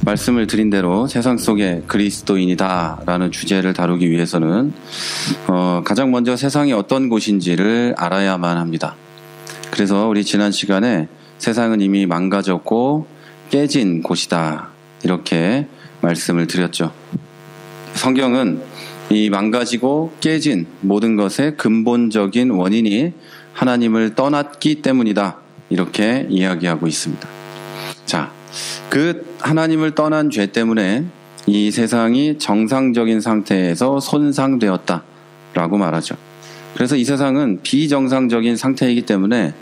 말씀을 드린 대로 세상 속의 그리스도인이다 라는 주제를 다루기 위해서는 가장 먼저 세상이 어떤 곳인지를 알아야만 합니다. 그래서 우리 지난 시간에 세상은 이미 망가졌고 깨진 곳이다 이렇게 말씀을 드렸죠. 성경은 이 망가지고 깨진 모든 것의 근본적인 원인이 하나님을 떠났기 때문이다 이렇게 이야기하고 있습니다. 자, 그 하나님을 떠난 죄 때문에 이 세상이 정상적인 상태에서 손상되었다라고 말하죠. 그래서 이 세상은 비정상적인 상태이기 때문에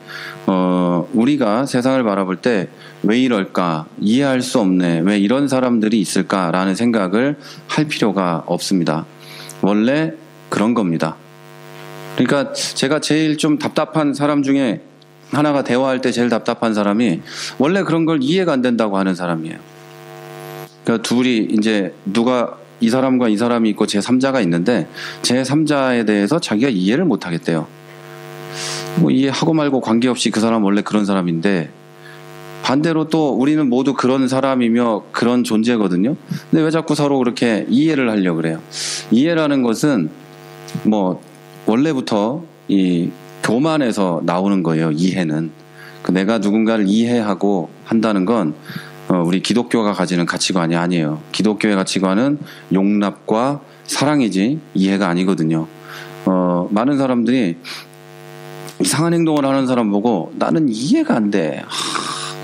우리가 세상을 바라볼 때 왜 이럴까, 이해할 수 없네, 왜 이런 사람들이 있을까라는 생각을 할 필요가 없습니다. 원래 그런 겁니다. 그러니까 제가 제일 좀 답답한 사람 중에 하나가 대화할 때 제일 답답한 사람이 원래 그런 걸 이해가 안 된다고 하는 사람이에요. 그러니까 둘이 이제 누가 이 사람과 이 사람이 있고 제3자가 있는데 제3자에 대해서 자기가 이해를 못 하겠대요. 뭐 이해하고 말고 관계없이 그 사람 원래 그런 사람인데 반대로 또 우리는 모두 그런 사람이며 그런 존재거든요. 근데 왜 자꾸 서로 그렇게 이해를 하려고 그래요? 이해라는 것은 뭐 원래부터 이 교만에서 나오는 거예요. 이해는. 내가 누군가를 이해하고 한다는 건 우리 기독교가 가지는 가치관이 아니에요. 기독교의 가치관은 용납과 사랑이지 이해가 아니거든요. 많은 사람들이 이상한 행동을 하는 사람 보고 나는 이해가 안 돼.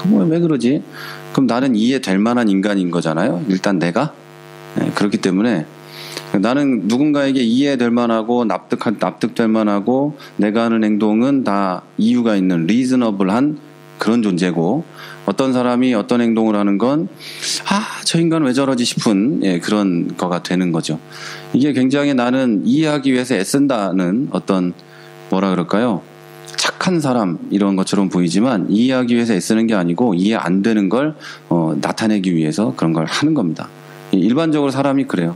왜 그러지? 그럼 나는 이해될 만한 인간인 거잖아요. 일단 내가. 네, 그렇기 때문에 나는 누군가에게 이해될 만하고 납득될 만하고 내가 하는 행동은 다 이유가 있는 리즈너블한 그런 존재고 어떤 사람이 어떤 행동을 하는 건 저 인간 왜 저러지 싶은 그런 거가 되는 거죠. 이게 굉장히 나는 이해하기 위해서 애쓴다는 어떤 뭐라 그럴까요? 착한 사람 이런 것처럼 보이지만 이해하기 위해서 애쓰는 게 아니고 이해 안 되는 걸 나타내기 위해서 그런 걸 하는 겁니다. 일반적으로 사람이 그래요.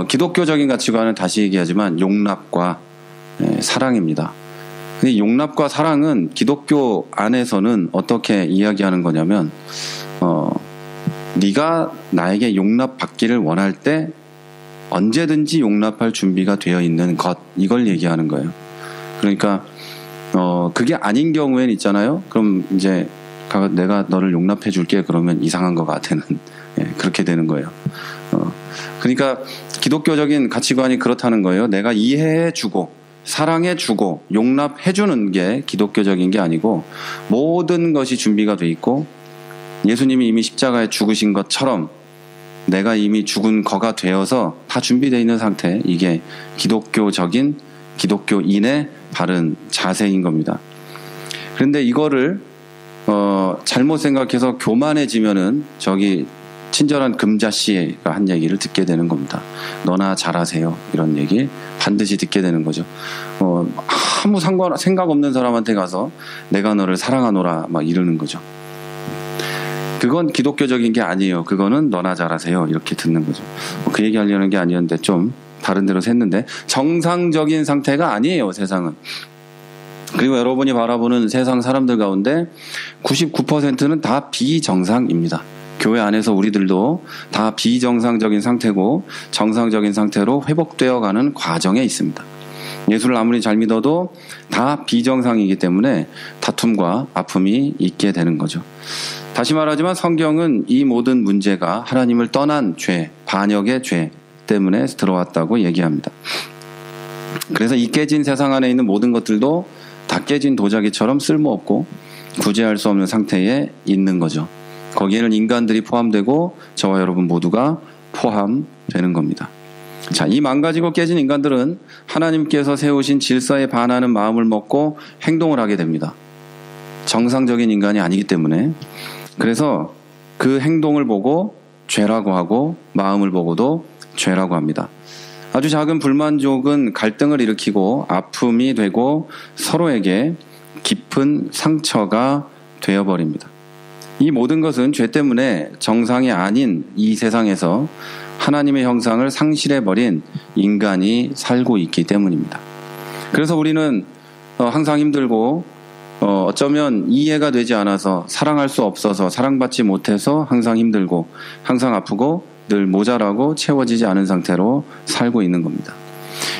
기독교적인 가치관은 다시 얘기하지만 용납과 사랑입니다. 근데 용납과 사랑은 기독교 안에서는 어떻게 이야기하는 거냐면 네가 나에게 용납받기를 원할 때 언제든지 용납할 준비가 되어 있는 것 이걸 얘기하는 거예요. 그러니까 그게 아닌 경우에는 있잖아요. 그럼 이제 내가 너를 용납해 줄게 그러면 이상한 것 같아는 그렇게 되는 거예요. 그러니까 기독교적인 가치관이 그렇다는 거예요. 내가 이해해주고 사랑해주고 용납해주는 게 기독교적인 게 아니고 모든 것이 준비가 돼 있고 예수님이 이미 십자가에 죽으신 것처럼 내가 이미 죽은 거가 되어서 다 준비되어 있는 상태 이게 기독교인의 바른 자세인 겁니다. 그런데 이거를 잘못 생각해서 교만해지면은 저기 친절한 금자씨가 한 얘기를 듣게 되는 겁니다. 너나 잘하세요. 이런 얘기 반드시 듣게 되는 거죠. 아무 생각 없는 사람한테 가서 내가 너를 사랑하노라 막 이러는 거죠. 그건 기독교적인 게 아니에요. 그거는 너나 잘하세요. 이렇게 듣는 거죠. 그 얘기 하려는 게 아니었는데 좀 다른 데로 샜는데 정상적인 상태가 아니에요. 세상은. 그리고 여러분이 바라보는 세상 사람들 가운데 99%는 다 비정상입니다. 교회 안에서 우리들도 다 비정상적인 상태고 정상적인 상태로 회복되어 가는 과정에 있습니다. 예수를 아무리 잘 믿어도 다 비정상이기 때문에 다툼과 아픔이 있게 되는 거죠. 다시 말하지만 성경은 이 모든 문제가 하나님을 떠난 죄, 반역의 죄 때문에 들어왔다고 얘기합니다. 그래서 이 깨진 세상 안에 있는 모든 것들도 다 깨진 도자기처럼 쓸모없고 구제할 수 없는 상태에 있는 거죠. 거기에는 인간들이 포함되고 저와 여러분 모두가 포함되는 겁니다. 자, 이 망가지고 깨진 인간들은 하나님께서 세우신 질서에 반하는 마음을 먹고 행동을 하게 됩니다. 정상적인 인간이 아니기 때문에. 그래서 그 행동을 보고 죄라고 하고 마음을 보고도 죄라고 합니다. 아주 작은 불만족은 갈등을 일으키고 아픔이 되고 서로에게 깊은 상처가 되어버립니다. 이 모든 것은 죄 때문에 정상이 아닌 이 세상에서 하나님의 형상을 상실해버린 인간이 살고 있기 때문입니다. 그래서 우리는 항상 힘들고 어쩌면 이해가 되지 않아서 사랑할 수 없어서 사랑받지 못해서 항상 힘들고 항상 아프고 늘 모자라고 채워지지 않은 상태로 살고 있는 겁니다.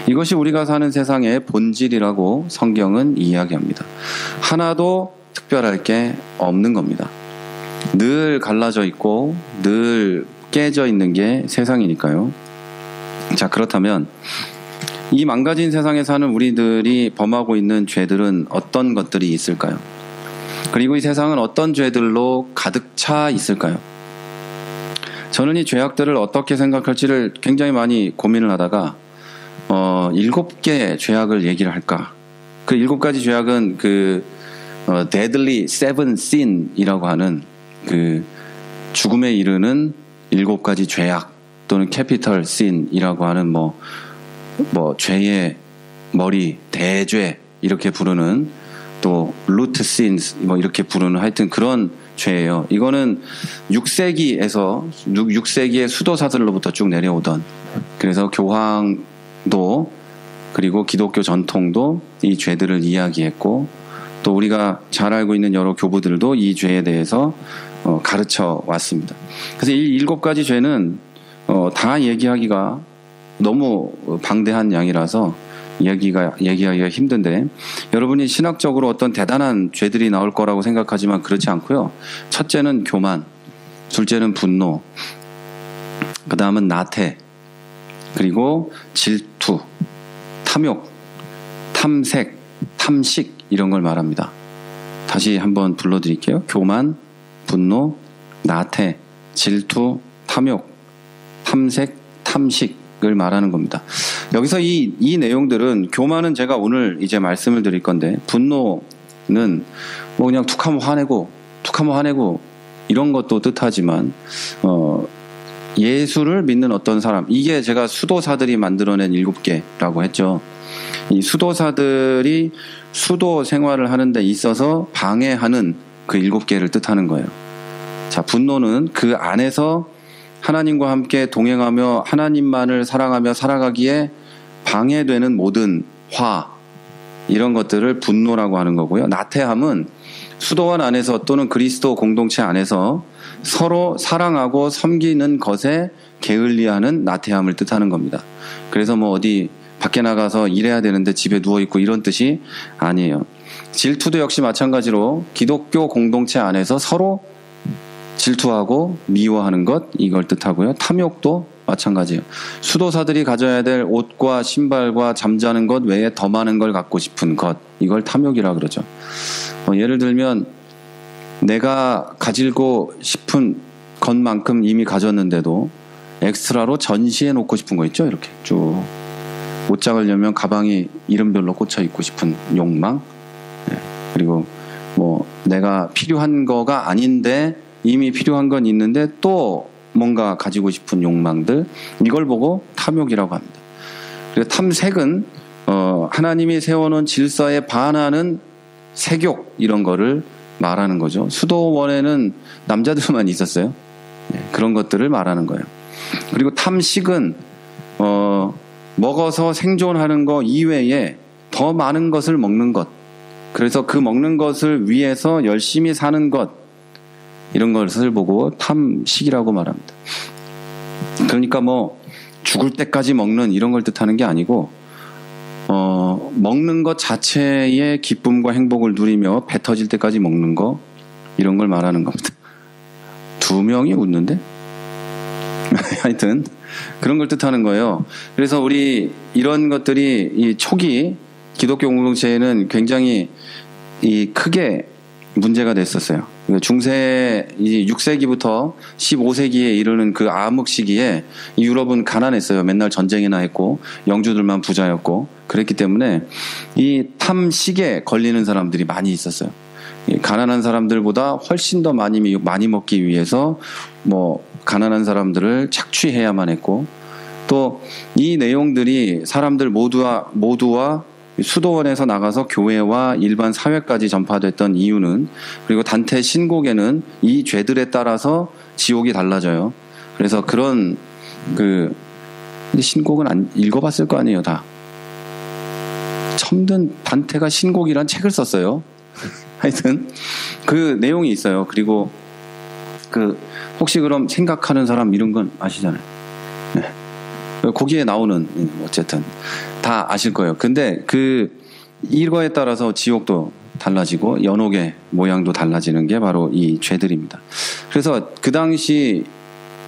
이것이 우리가 사는 세상의 본질이라고 성경은 이야기합니다. 하나도 특별할 게 없는 겁니다. 늘 갈라져 있고 늘 깨져 있는 게 세상이니까요. 자, 그렇다면 이 망가진 세상에 사는 우리들이 범하고 있는 죄들은 어떤 것들이 있을까요? 그리고 이 세상은 어떤 죄들로 가득 차 있을까요? 저는 이 죄악들을 어떻게 생각할지를 굉장히 많이 고민을 하다가 7개의 죄악을 얘기를 할까? 그 7가지 죄악은 deadly seven sin이라고 하는 죽음에 이르는 7가지 죄악 또는 capital sin이라고 하는 죄의 머리, 대죄 이렇게 부르는 또 root sins 이렇게 부르는 하여튼 그런 죄예요. 이거는 6세기의 수도사들로부터 쭉 내려오던, 그래서 교황도 그리고 기독교 전통도 이 죄들을 이야기했고 또 우리가 잘 알고 있는 여러 교부들도 이 죄에 대해서 가르쳐 왔습니다. 그래서 이 7가지 죄는 다 얘기하기가 너무 방대한 양이라서 얘기하기가 힘든데, 여러분이 신학적으로 어떤 대단한 죄들이 나올 거라고 생각하지만 그렇지 않고요. 첫째는 교만, 둘째는 분노, 그 다음은 나태, 그리고 질투, 탐욕, 탐색, 탐식 이런 걸 말합니다. 다시 한번 불러드릴게요. 교만, 분노, 나태, 질투, 탐욕, 탐색, 탐식을 말하는 겁니다. 여기서 이 내용들은, 교만은 제가 오늘 이제 말씀을 드릴 건데, 분노는 그냥 툭 하면 화내고 이런 것도 뜻하지만 예수를 믿는 어떤 사람, 이게 제가 수도사들이 만들어낸 7개라고 했죠. 이 수도사들이 수도 생활을 하는 데 있어서 방해하는 그 7개를 뜻하는 거예요. 자, 분노는 그 안에서 하나님과 함께 동행하며 하나님만을 사랑하며 살아가기에 방해되는 모든 화, 이런 것들을 분노라고 하는 거고요. 나태함은 수도원 안에서 또는 그리스도 공동체 안에서 서로 사랑하고 섬기는 것에 게을리하는 나태함을 뜻하는 겁니다. 그래서 어디 밖에 나가서 일해야 되는데 집에 누워있고 이런 뜻이 아니에요. 질투도 역시 마찬가지로 기독교 공동체 안에서 서로 질투하고 미워하는 것, 이걸 뜻하고요. 탐욕도 마찬가지예요. 수도사들이 가져야 될 옷과 신발과 잠자는 것 외에 더 많은 걸 갖고 싶은 것, 이걸 탐욕이라 그러죠. 예를 들면 내가 가지고 싶은 것만큼 이미 가졌는데도 엑스트라로 전시해 놓고 싶은 거 있죠. 이렇게 쭉 옷장을 열면 가방이 이름별로 꽂혀 있고 싶은 욕망, 그리고 내가 필요한 거가 아닌데 이미 필요한 건 있는데 또 뭔가 가지고 싶은 욕망들, 이걸 보고 탐욕이라고 합니다. 그리고 탐색은 하나님이 세워놓은 질서에 반하는 색욕, 이런 거를 말하는 거죠. 수도원에는 남자들만 있었어요. 그런 것들을 말하는 거예요. 그리고 탐식은 먹어서 생존하는 거 이외에 더 많은 것을 먹는 것, 그래서 그 먹는 것을 위해서 열심히 사는 것, 이런 것을 보고 탐식이라고 말합니다. 그러니까 죽을 때까지 먹는 이런 걸 뜻하는 게 아니고 먹는 것 자체의 기쁨과 행복을 누리며 배 터질 때까지 먹는 거, 이런 걸 말하는 겁니다. 2명이 웃는데? 하여튼 그런 걸 뜻하는 거예요. 그래서 우리 이런 것들이 이 초기 기독교 공동체에는 굉장히 크게 문제가 됐었어요. 중세 6세기부터 15세기에 이르는 그 암흑 시기에 유럽은 가난했어요. 맨날 전쟁이나 했고 영주들만 부자였고, 그랬기 때문에 이 탐식에 걸리는 사람들이 많이 있었어요. 가난한 사람들보다 훨씬 더 많이 먹기 위해서 가난한 사람들을 착취해야만 했고, 또 이 내용들이 사람들 모두와 수도원에서 나가서 교회와 일반 사회까지 전파됐던 이유는, 그리고 단테 신곡에는 이 죄들에 따라서 지옥이 달라져요. 그래서 그런 신곡은 안 읽어봤을 거 아니에요, 다. 첨든 단테가 신곡이란 책을 썼어요. 하여튼 그 내용이 있어요. 그리고 혹시 그럼 생각하는 사람 이런 건 아시잖아요. 네. 거기에 나오는 어쨌든 다 아실 거예요. 근데 이거에 따라서 지옥도 달라지고 연옥의 모양도 달라지는 게 바로 이 죄들입니다. 그래서 그 당시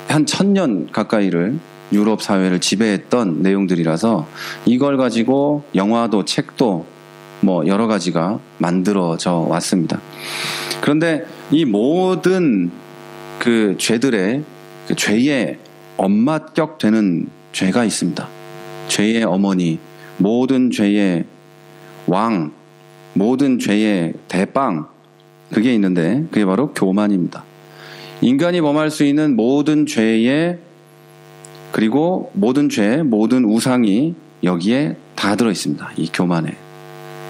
한 1000년 가까이를 유럽 사회를 지배했던 내용들이라서 이걸 가지고 영화도 책도 뭐 여러 가지가 만들어져 왔습니다. 그런데 이 모든 그 죄들의 그 죄의 엄마격 되는 죄가 있습니다. 죄의 어머니, 모든 죄의 왕, 모든 죄의 대빵, 그게 있는데 그게 바로 교만입니다. 인간이 범할 수 있는 모든 죄의 그리고 모든 죄, 모든 우상이 여기에 다 들어있습니다. 이 교만에.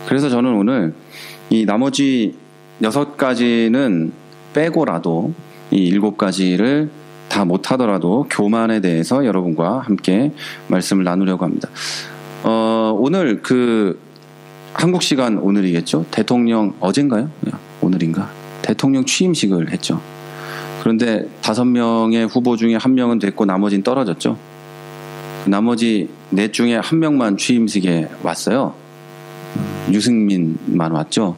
그래서 저는 오늘 이 나머지 6가지는 빼고라도 이 7가지를 다 못하더라도 교만에 대해서 여러분과 함께 말씀을 나누려고 합니다. 오늘 한국 시간 오늘이겠죠? 대통령 어젠가요? 오늘인가? 대통령 취임식을 했죠. 그런데 5명의 후보 중에 1명은 됐고 나머지는 떨어졌죠. 나머지 4 중에 1명만 취임식에 왔어요. 유승민만 왔죠.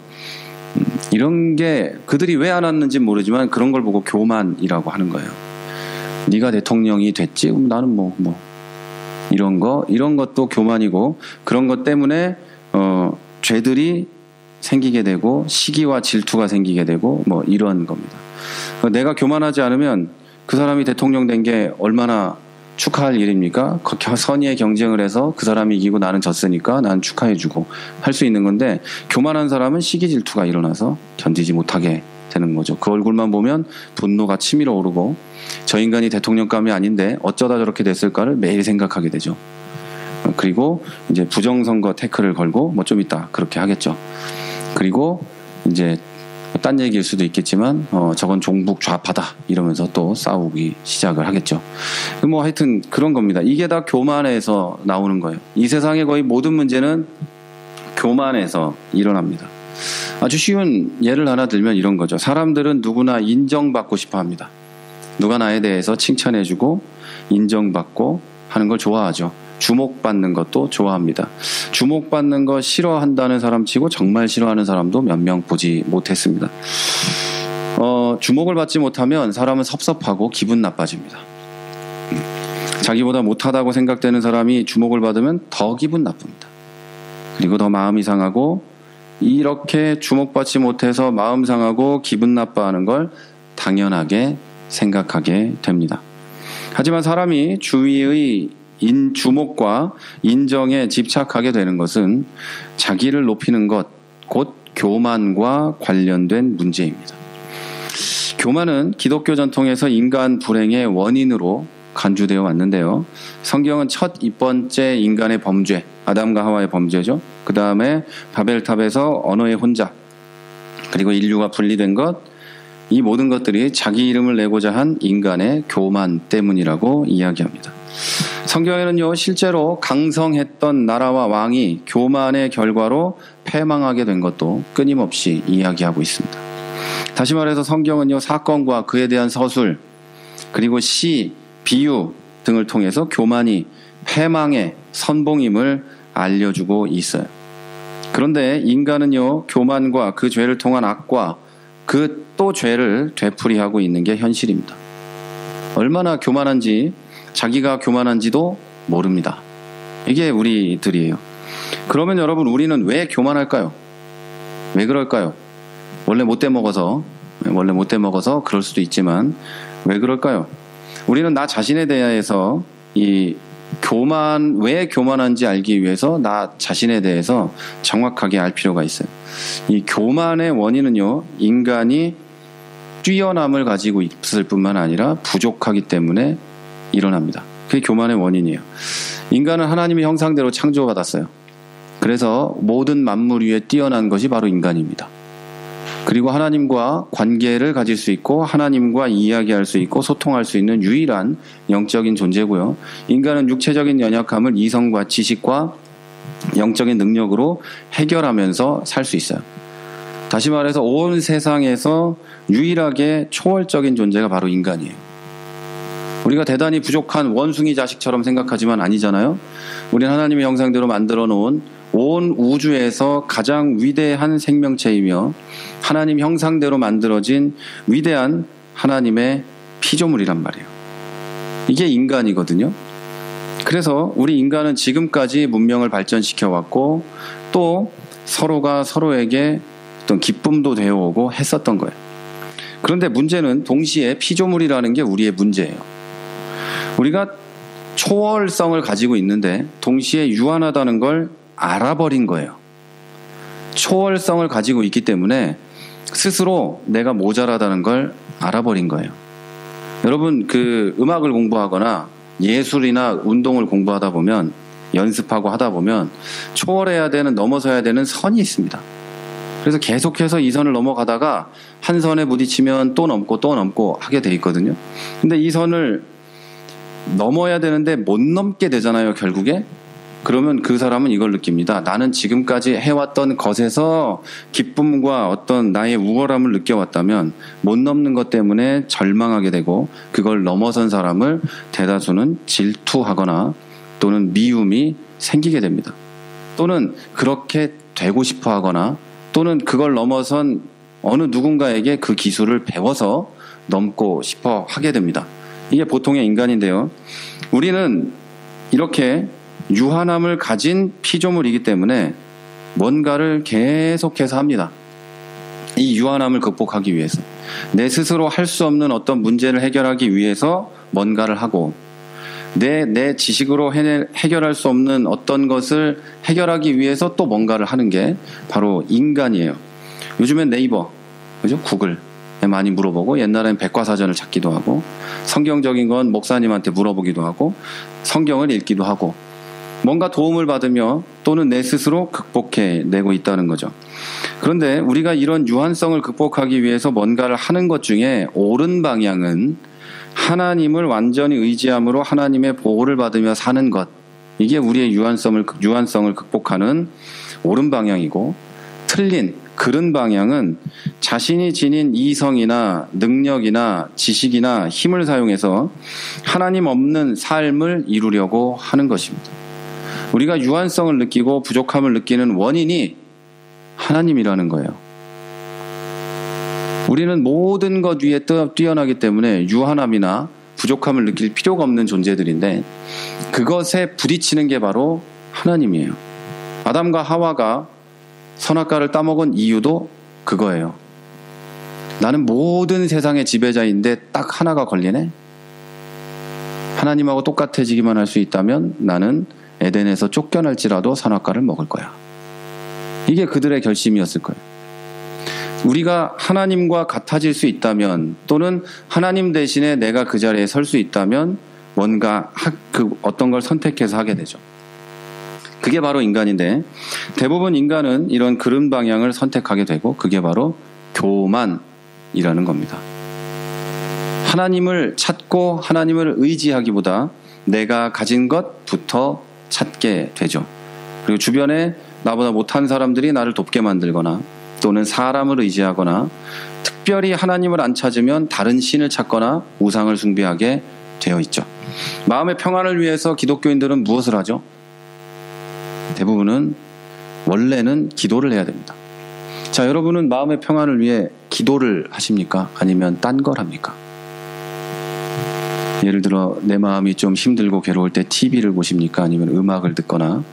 이런 게 그들이 왜 안 왔는지 모르지만 그런 걸 보고 교만이라고 하는 거예요. 네가 대통령이 됐지? 그럼 나는 뭐 이런 것도 교만이고 그런 것 때문에 죄들이 생기게 되고 시기와 질투가 생기게 되고 뭐 이런 겁니다. 내가 교만하지 않으면 그 사람이 대통령 된 게 얼마나 축하할 일입니까? 선의의 경쟁을 해서 그 사람이 이기고 나는 졌으니까 난 축하해주고 할 수 있는 건데 교만한 사람은 시기 질투가 일어나서 견디지 못하게 되는 거죠. 그 얼굴만 보면 분노가 치밀어 오르고 저 인간이 대통령감이 아닌데 어쩌다 저렇게 됐을까를 매일 생각하게 되죠. 그리고 이제 부정선거 태클을 걸고 뭐 좀 이따 그렇게 하겠죠. 그리고 이제 딴 얘기일 수도 있겠지만 저건 종북 좌파다 이러면서 또 싸우기 시작을 하겠죠. 뭐 하여튼 그런 겁니다. 이게 다 교만에서 나오는 거예요. 이 세상의 거의 모든 문제는 교만에서 일어납니다. 아주 쉬운 예를 하나 들면 이런 거죠. 사람들은 누구나 인정받고 싶어 합니다. 누가 나에 대해서 칭찬해주고 인정받고 하는 걸 좋아하죠. 주목받는 것도 좋아합니다. 주목받는 거 싫어한다는 사람 치고 정말 싫어하는 사람도 몇 명 보지 못했습니다. 주목을 받지 못하면 사람은 섭섭하고 기분 나빠집니다. 자기보다 못하다고 생각되는 사람이 주목을 받으면 더 기분 나쁩니다. 그리고 더 마음이 상하고 이렇게 주목받지 못해서 마음 상하고 기분 나빠하는 걸 당연하게 생각하게 됩니다. 하지만 사람이 주위의 주목과 인정에 집착하게 되는 것은 자기를 높이는 것, 곧 교만과 관련된 문제입니다. 교만은 기독교 전통에서 인간 불행의 원인으로 간주되어 왔는데요. 성경은 첫 2번째 인간의 범죄, 아담과 하와의 범죄죠. 그 다음에 바벨탑에서 언어의 혼잡, 그리고 인류가 분리된 것, 이 모든 것들이 자기 이름을 내고자 한 인간의 교만 때문이라고 이야기합니다. 성경에는요, 실제로 강성했던 나라와 왕이 교만의 결과로 패망하게 된 것도 끊임없이 이야기하고 있습니다. 다시 말해서 성경은요, 사건과 그에 대한 서술, 그리고 시, 비유 등을 통해서 교만이 패망의 선봉임을 알려주고 있어요. 그런데 인간은요, 교만과 그 죄를 통한 악과 그 또 죄를 되풀이하고 있는 게 현실입니다. 얼마나 교만한지, 자기가 교만한지도 모릅니다. 이게 우리들이에요. 그러면 여러분, 우리는 왜 교만할까요? 왜 그럴까요? 원래 못돼 먹어서 그럴 수도 있지만 왜 그럴까요? 우리는 나 자신에 대해서 왜 교만한지 알기 위해서 나 자신에 대해서 정확하게 알 필요가 있어요. 이 교만의 원인은요, 인간이 뛰어남을 가지고 있을 뿐만 아니라 부족하기 때문에 일어납니다. 그게 교만의 원인이에요. 인간은 하나님의 형상대로 창조받았어요. 그래서 모든 만물 위에 뛰어난 것이 바로 인간입니다. 그리고 하나님과 관계를 가질 수 있고 하나님과 이야기할 수 있고 소통할 수 있는 유일한 영적인 존재고요. 인간은 육체적인 연약함을 이성과 지식과 영적인 능력으로 해결하면서 살 수 있어요. 다시 말해서 온 세상에서 유일하게 초월적인 존재가 바로 인간이에요. 우리가 대단히 부족한 원숭이 자식처럼 생각하지만 아니잖아요. 우리는 하나님의 형상대로 만들어 놓은 온 우주에서 가장 위대한 생명체이며 하나님 형상대로 만들어진 위대한 하나님의 피조물이란 말이에요. 이게 인간이거든요. 그래서 우리 인간은 지금까지 문명을 발전시켜 왔고 또 서로가 서로에게 어떤 기쁨도 되어오고 했었던 거예요. 그런데 문제는 동시에 피조물이라는 게 우리의 문제예요. 우리가 초월성을 가지고 있는데 동시에 유한하다는 걸 알아버린 거예요. 초월성을 가지고 있기 때문에 스스로 내가 모자라다는 걸 알아버린 거예요. 여러분 음악을 공부하거나 예술이나 운동을 공부하다 보면 연습하고 하다 보면 초월해야 되는 넘어서야 되는 선이 있습니다. 그래서 계속해서 이 선을 넘어가다가 한 선에 부딪히면 또 넘고 하게 돼 있거든요. 근데 이 선을 넘어야 되는데 못 넘게 되잖아요, 결국에. 그러면 그 사람은 이걸 느낍니다. 나는 지금까지 해왔던 것에서 기쁨과 어떤 나의 우월함을 느껴왔다면 못 넘는 것 때문에 절망하게 되고 그걸 넘어선 사람을 대다수는 질투하거나 또는 미움이 생기게 됩니다. 또는 그렇게 되고 싶어 하거나 또는 그걸 넘어선 어느 누군가에게 그 기술을 배워서 넘고 싶어 하게 됩니다. 이게 보통의 인간인데요. 우리는 이렇게 유한함을 가진 피조물이기 때문에 뭔가를 계속해서 합니다. 이 유한함을 극복하기 위해서 내 스스로 할 수 없는 어떤 문제를 해결하기 위해서 뭔가를 하고 내 지식으로 해결할 수 없는 어떤 것을 해결하기 위해서 또 뭔가를 하는 게 바로 인간이에요. 요즘엔 네이버, 그죠? 구글에 많이 물어보고 옛날엔 백과사전을 찾기도 하고 성경적인 건 목사님한테 물어보기도 하고 성경을 읽기도 하고 뭔가 도움을 받으며 또는 내 스스로 극복해내고 있다는 거죠. 그런데 우리가 이런 유한성을 극복하기 위해서 뭔가를 하는 것 중에 옳은 방향은 하나님을 완전히 의지함으로 하나님의 보호를 받으며 사는 것. 이게 우리의 유한성을 극복하는 옳은 방향이고 틀린 그른 방향은 자신이 지닌 이성이나 능력이나 지식이나 힘을 사용해서 하나님 없는 삶을 이루려고 하는 것입니다. 우리가 유한성을 느끼고 부족함을 느끼는 원인이 하나님이라는 거예요. 우리는 모든 것 위에 뛰어나기 때문에 유한함이나 부족함을 느낄 필요가 없는 존재들인데 그것에 부딪히는 게 바로 하나님이에요. 아담과 하와가 선악과를 따먹은 이유도 그거예요. 나는 모든 세상의 지배자인데 딱 하나가 걸리네? 하나님하고 똑같아지기만 할 수 있다면 나는 에덴에서 쫓겨날지라도 선악과를 먹을 거야. 이게 그들의 결심이었을 거예요. 우리가 하나님과 같아질 수 있다면 또는 하나님 대신에 내가 그 자리에 설 수 있다면 뭔가 어떤 걸 선택해서 하게 되죠. 그게 바로 인간인데 대부분 인간은 이런 그른 방향을 선택하게 되고 그게 바로 교만이라는 겁니다. 하나님을 찾고 하나님을 의지하기보다 내가 가진 것부터 찾게 되죠. 그리고 주변에 나보다 못한 사람들이 나를 돕게 만들거나 또는 사람을 의지하거나 특별히 하나님을 안 찾으면 다른 신을 찾거나 우상을 숭배하게 되어 있죠. 마음의 평안을 위해서 기독교인들은 무엇을 하죠? 대부분은 원래는 기도를 해야 됩니다. 자, 여러분은 마음의 평안을 위해 기도를 하십니까? 아니면 딴 걸 합니까? 예를 들어 내 마음이 좀 힘들고 괴로울 때 TV를 보십니까? 아니면 음악을 듣거나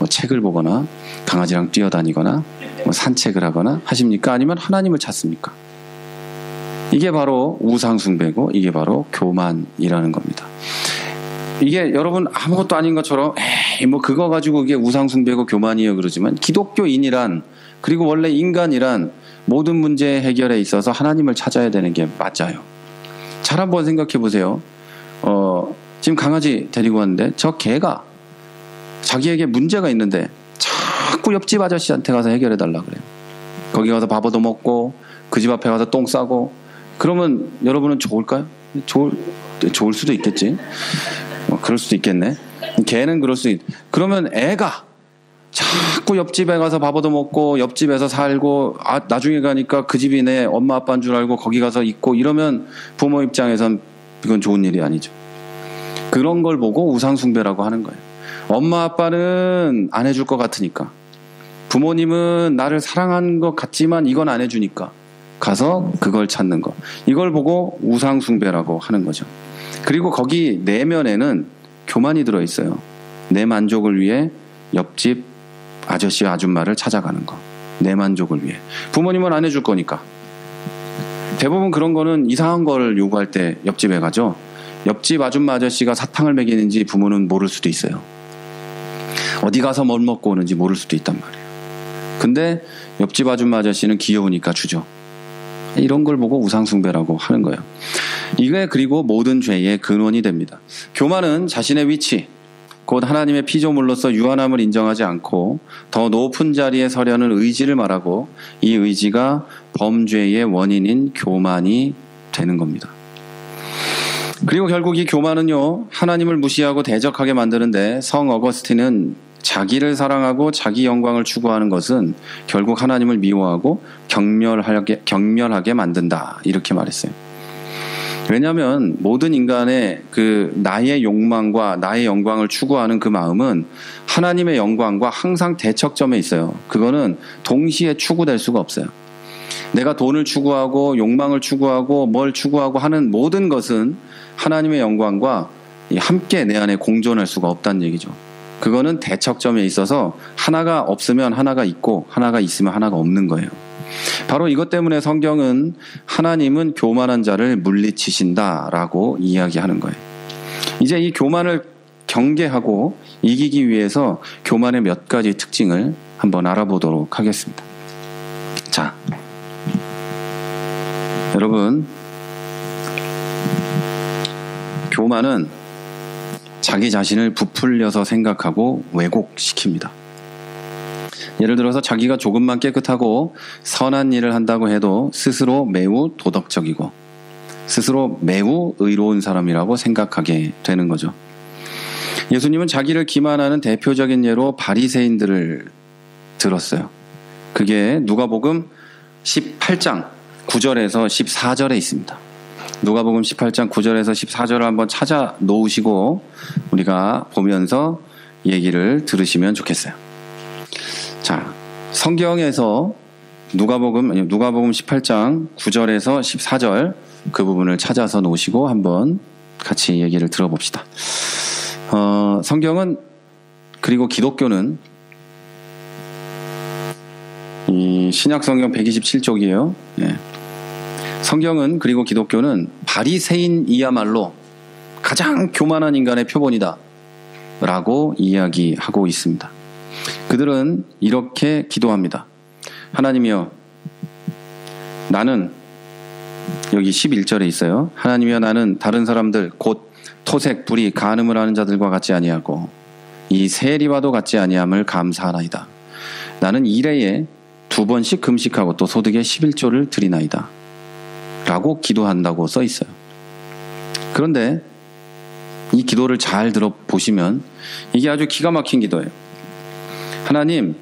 책을 보거나 강아지랑 뛰어다니거나 산책을 하거나 하십니까? 아니면 하나님을 찾습니까? 이게 바로 우상 숭배고 이게 바로 교만이라는 겁니다. 이게 여러분 아무것도 아닌 것처럼 그거 가지고 이게 우상 숭배고 교만이에요 그러지만 기독교인이란 그리고 원래 인간이란 모든 문제 해결에 있어서 하나님을 찾아야 되는 게 맞아요. 잘 한번 생각해 보세요. 지금 강아지 데리고 왔는데 저 개가 자기에게 문제가 있는데 자꾸 옆집 아저씨한테 가서 해결해 달라 그래요. 거기 가서 밥 얻어 먹고 그 집 앞에 가서 똥 싸고 그러면 여러분은 좋을까요? 좋을 수도 있겠지. 그럴 수도 있겠네. 개는 그럴 수 그러면 애가 자꾸 옆집에 가서 밥 얻어먹고 옆집에서 살고 나중에 가니까 그 집이 내 엄마 아빠인 줄 알고 거기 가서 있고 이러면 부모 입장에선 이건 좋은 일이 아니죠. 그런 걸 보고 우상숭배라고 하는 거예요. 엄마 아빠는 안 해줄 것 같으니까, 부모님은 나를 사랑하는 것 같지만 이건 안 해주니까 가서 그걸 찾는 거, 이걸 보고 우상숭배라고 하는 거죠. 그리고 거기 내면에는 교만이 들어있어요. 내 만족을 위해 옆집 아저씨 아줌마를 찾아가는 거, 내 만족을 위해. 부모님은 안 해줄 거니까. 대부분 그런 거는 이상한 걸 요구할 때 옆집에 가죠. 옆집 아줌마 아저씨가 사탕을 먹이는지 부모는 모를 수도 있어요. 어디 가서 뭘 먹고 오는지 모를 수도 있단 말이에요. 근데 옆집 아줌마 아저씨는 귀여우니까 주죠. 이런 걸 보고 우상숭배라고 하는 거예요. 이게 그리고 모든 죄의 근원이 됩니다. 교만은 자신의 위치, 곧 하나님의 피조물로서 유한함을 인정하지 않고 더 높은 자리에 서려는 의지를 말하고, 이 의지가 범죄의 원인인 교만이 되는 겁니다. 그리고 결국 이 교만은요, 하나님을 무시하고 대적하게 만드는데, 성 어거스틴은 자기를 사랑하고 자기 영광을 추구하는 것은 결국 하나님을 미워하고 경멸하게 만든다, 이렇게 말했어요. 왜냐하면 모든 인간의 그 나의 욕망과 나의 영광을 추구하는 그 마음은 하나님의 영광과 항상 대척점에 있어요. 그거는 동시에 추구될 수가 없어요. 내가 돈을 추구하고 욕망을 추구하고 뭘 추구하고 하는 모든 것은 하나님의 영광과 함께 내 안에 공존할 수가 없다는 얘기죠. 그거는 대척점에 있어서 하나가 없으면 하나가 있고 하나가 있으면 하나가 없는 거예요. 바로 이것 때문에 성경은 하나님은 교만한 자를 물리치신다라고 이야기하는 거예요. 이제 이 교만을 경계하고 이기기 위해서 교만의 몇 가지 특징을 한번 알아보도록 하겠습니다. 자, 여러분, 교만은 자기 자신을 부풀려서 생각하고 왜곡시킵니다. 예를 들어서 자기가 조금만 깨끗하고 선한 일을 한다고 해도 스스로 매우 도덕적이고 스스로 매우 의로운 사람이라고 생각하게 되는 거죠. 예수님은 자기를 기만하는 대표적인 예로 바리새인들을 들었어요. 그게 누가복음 18장 9절에서 14절에 있습니다. 누가복음 18장 9절에서 14절을 한번 찾아 놓으시고 우리가 보면서 얘기를 들으시면 좋겠어요. 자, 성경에서 누가복음 18장 9절에서 14절 그 부분을 찾아서 놓으시고 한번 같이 얘기를 들어봅시다. 성경은, 그리고 기독교는 이 신약성경 127쪽이에요. 예. 성경은, 그리고 기독교는 바리새인이야말로 가장 교만한 인간의 표본이다 라고 이야기하고 있습니다. 그들은 이렇게 기도합니다. 하나님이여, 나는, 여기 11절에 있어요. 하나님이여, 나는 다른 사람들 곧 토색, 불의, 간음을 하는 자들과 같지 아니하고 이 세리와도 같지 아니함을 감사하나이다. 나는 일회에 2번씩 금식하고 또 소득의 11조를 드리나이다 라고 기도한다고 써 있어요. 그런데 이 기도를 잘 들어보시면 이게 아주 기가 막힌 기도예요. 하나님,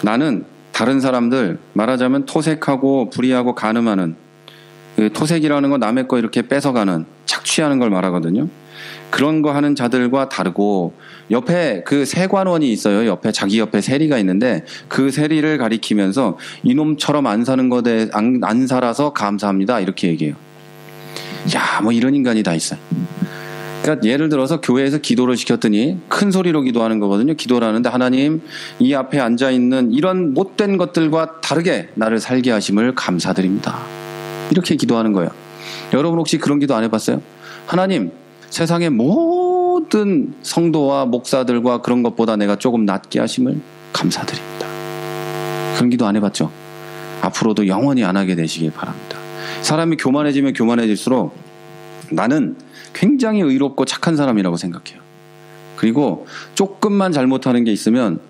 나는 다른 사람들, 말하자면 토색하고 불의하고 간음하는, 그 토색이라는 건 남의 거 이렇게 뺏어가는, 착취하는 걸 말하거든요. 그런 거 하는 자들과 다르고, 옆에 그 세관원이 있어요. 옆에, 자기 옆에 세리가 있는데 그 세리를 가리키면서 이놈처럼 안 사는 거에 안 살아서 감사합니다, 이렇게 얘기해요. 야, 뭐 이런 인간이 다 있어요. 그러니까 예를 들어서 교회에서 기도를 시켰더니 큰 소리로 기도하는 거거든요. 기도를 하는데, 하나님, 이 앞에 앉아있는 이런 못된 것들과 다르게 나를 살게 하심을 감사드립니다, 이렇게 기도하는 거예요. 여러분 혹시 그런 기도 안 해봤어요? 하나님, 세상의 모든 성도와 목사들과 그런 것보다 내가 조금 낫게 하심을 감사드립니다. 그런 기도 안 해봤죠? 앞으로도 영원히 안 하게 되시길 바랍니다. 사람이 교만해지면 교만해질수록 나는 굉장히 의롭고 착한 사람이라고 생각해요. 그리고 조금만 잘못하는 게 있으면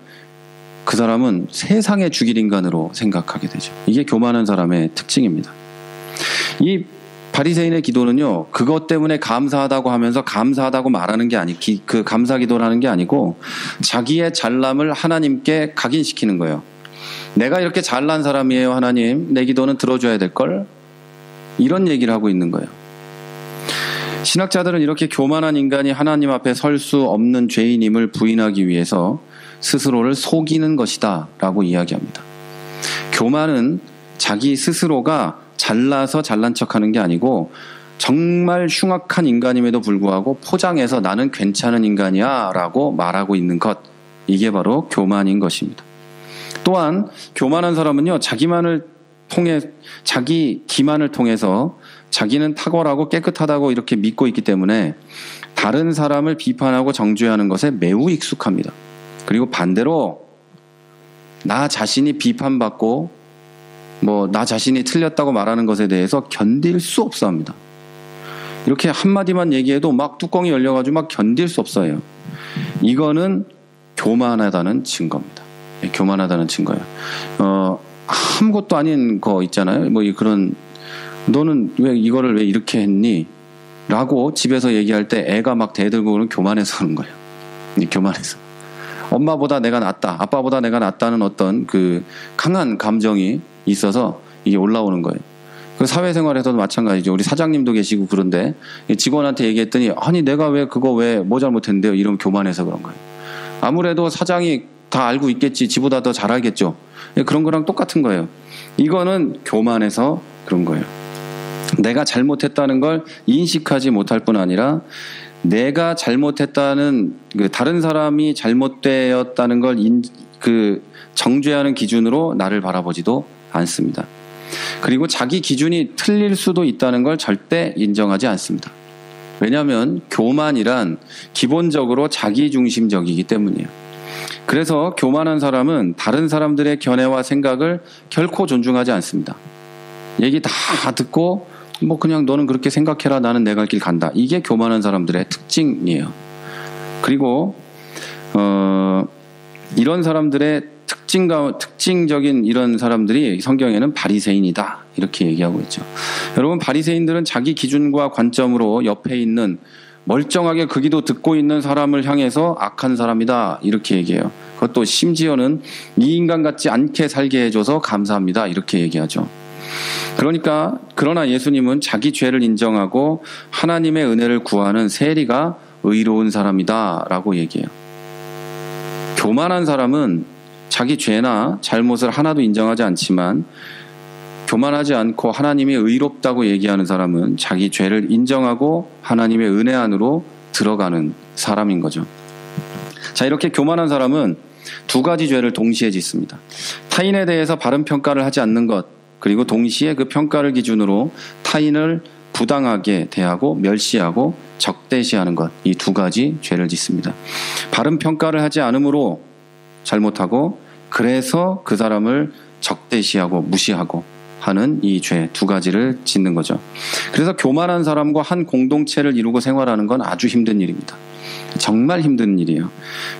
그 사람은 세상에 죽일 인간으로 생각하게 되죠. 이게 교만한 사람의 특징입니다. 이 바리새인의 기도는요, 그것 때문에 감사하다고 하면서 감사하다고 말하는 게 그 감사 기도를 하는 게 아니고 자기의 잘남을 하나님께 각인시키는 거예요. 내가 이렇게 잘난 사람이에요, 하나님. 내 기도는 들어줘야 될걸? 이런 얘기를 하고 있는 거예요. 신학자들은 이렇게 교만한 인간이 하나님 앞에 설 수 없는 죄인임을 부인하기 위해서 스스로를 속이는 것이다 라고 이야기합니다. 교만은 자기 스스로가 잘나서 잘난 척하는 게 아니고 정말 흉악한 인간임에도 불구하고 포장해서 나는 괜찮은 인간이야 라고 말하고 있는 것, 이게 바로 교만인 것입니다. 또한 교만한 사람은요, 자기 기만을 통해서 자기는 탁월하고 깨끗하다고 이렇게 믿고 있기 때문에 다른 사람을 비판하고 정죄하는 것에 매우 익숙합니다. 그리고 반대로 나 자신이 비판받고 나 자신이 틀렸다고 말하는 것에 대해서 견딜 수 없어 합니다. 이렇게 한마디만 얘기해도 막 뚜껑이 열려가지고 막 견딜 수 없어요. 이거는 교만하다는 증거입니다. 교만하다는 증거예요. 아무것도 아닌 거 있잖아요. 그런, 너는 이거를 왜 이렇게 했니? 라고 집에서 얘기할 때 애가 막 대들고 그러면 교만해서 그런 거예요. 교만해서. 엄마보다 내가 낫다, 아빠보다 내가 낫다는 어떤 그 강한 감정이 있어서 이게 올라오는 거예요. 그 사회생활에서도 마찬가지죠. 우리 사장님도 계시고 그런데 직원한테 얘기했더니 아니 내가 왜 뭐 잘못했는데요? 이러면 교만해서 그런 거예요. 아무래도 사장이 다 알고 있겠지, 지보다 더 잘 알겠죠. 그런 거랑 똑같은 거예요. 이거는 교만해서 그런 거예요. 내가 잘못했다는 걸 인식하지 못할 뿐 아니라 내가 잘못했다는 다른 사람이 잘못되었다는 걸 정죄하는 기준으로 나를 바라보지도 않습니다. 그리고 자기 기준이 틀릴 수도 있다는 걸 절대 인정하지 않습니다. 왜냐하면 교만이란 기본적으로 자기중심적이기 때문이에요. 그래서 교만한 사람은 다른 사람들의 견해와 생각을 결코 존중하지 않습니다. 얘기 다 듣고 그냥 너는 그렇게 생각해라, 나는 내 갈 길 간다. 이게 교만한 사람들의 특징이에요. 그리고 이런 사람들의 특징적인 이런 사람들이 성경에는 바리새인이다 이렇게 얘기하고 있죠. 여러분, 바리새인들은 자기 기준과 관점으로 옆에 있는 멀쩡하게 그 기도 듣고 있는 사람을 향해서 악한 사람이다 이렇게 얘기해요. 그것도 심지어는 이 인간 같지 않게 살게 해줘서 감사합니다 이렇게 얘기하죠. 그러나 예수님은 자기 죄를 인정하고 하나님의 은혜를 구하는 세리가 의로운 사람이다 라고 얘기해요. 교만한 사람은 자기 죄나 잘못을 하나도 인정하지 않지만, 교만하지 않고 하나님이 의롭다고 얘기하는 사람은 자기 죄를 인정하고 하나님의 은혜 안으로 들어가는 사람인 거죠. 자, 이렇게 교만한 사람은 두 가지 죄를 동시에 짓습니다. 타인에 대해서 바른 평가를 하지 않는 것, 그리고 동시에 그 평가를 기준으로 타인을 부당하게 대하고 멸시하고 적대시하는 것, 이 두 가지 죄를 짓습니다. 바른 평가를 하지 않으므로 잘못하고, 그래서 그 사람을 적대시하고 무시하고 하는 이 죄 두 가지를 짓는 거죠. 그래서 교만한 사람과 한 공동체를 이루고 생활하는 건 아주 힘든 일입니다. 정말 힘든 일이에요.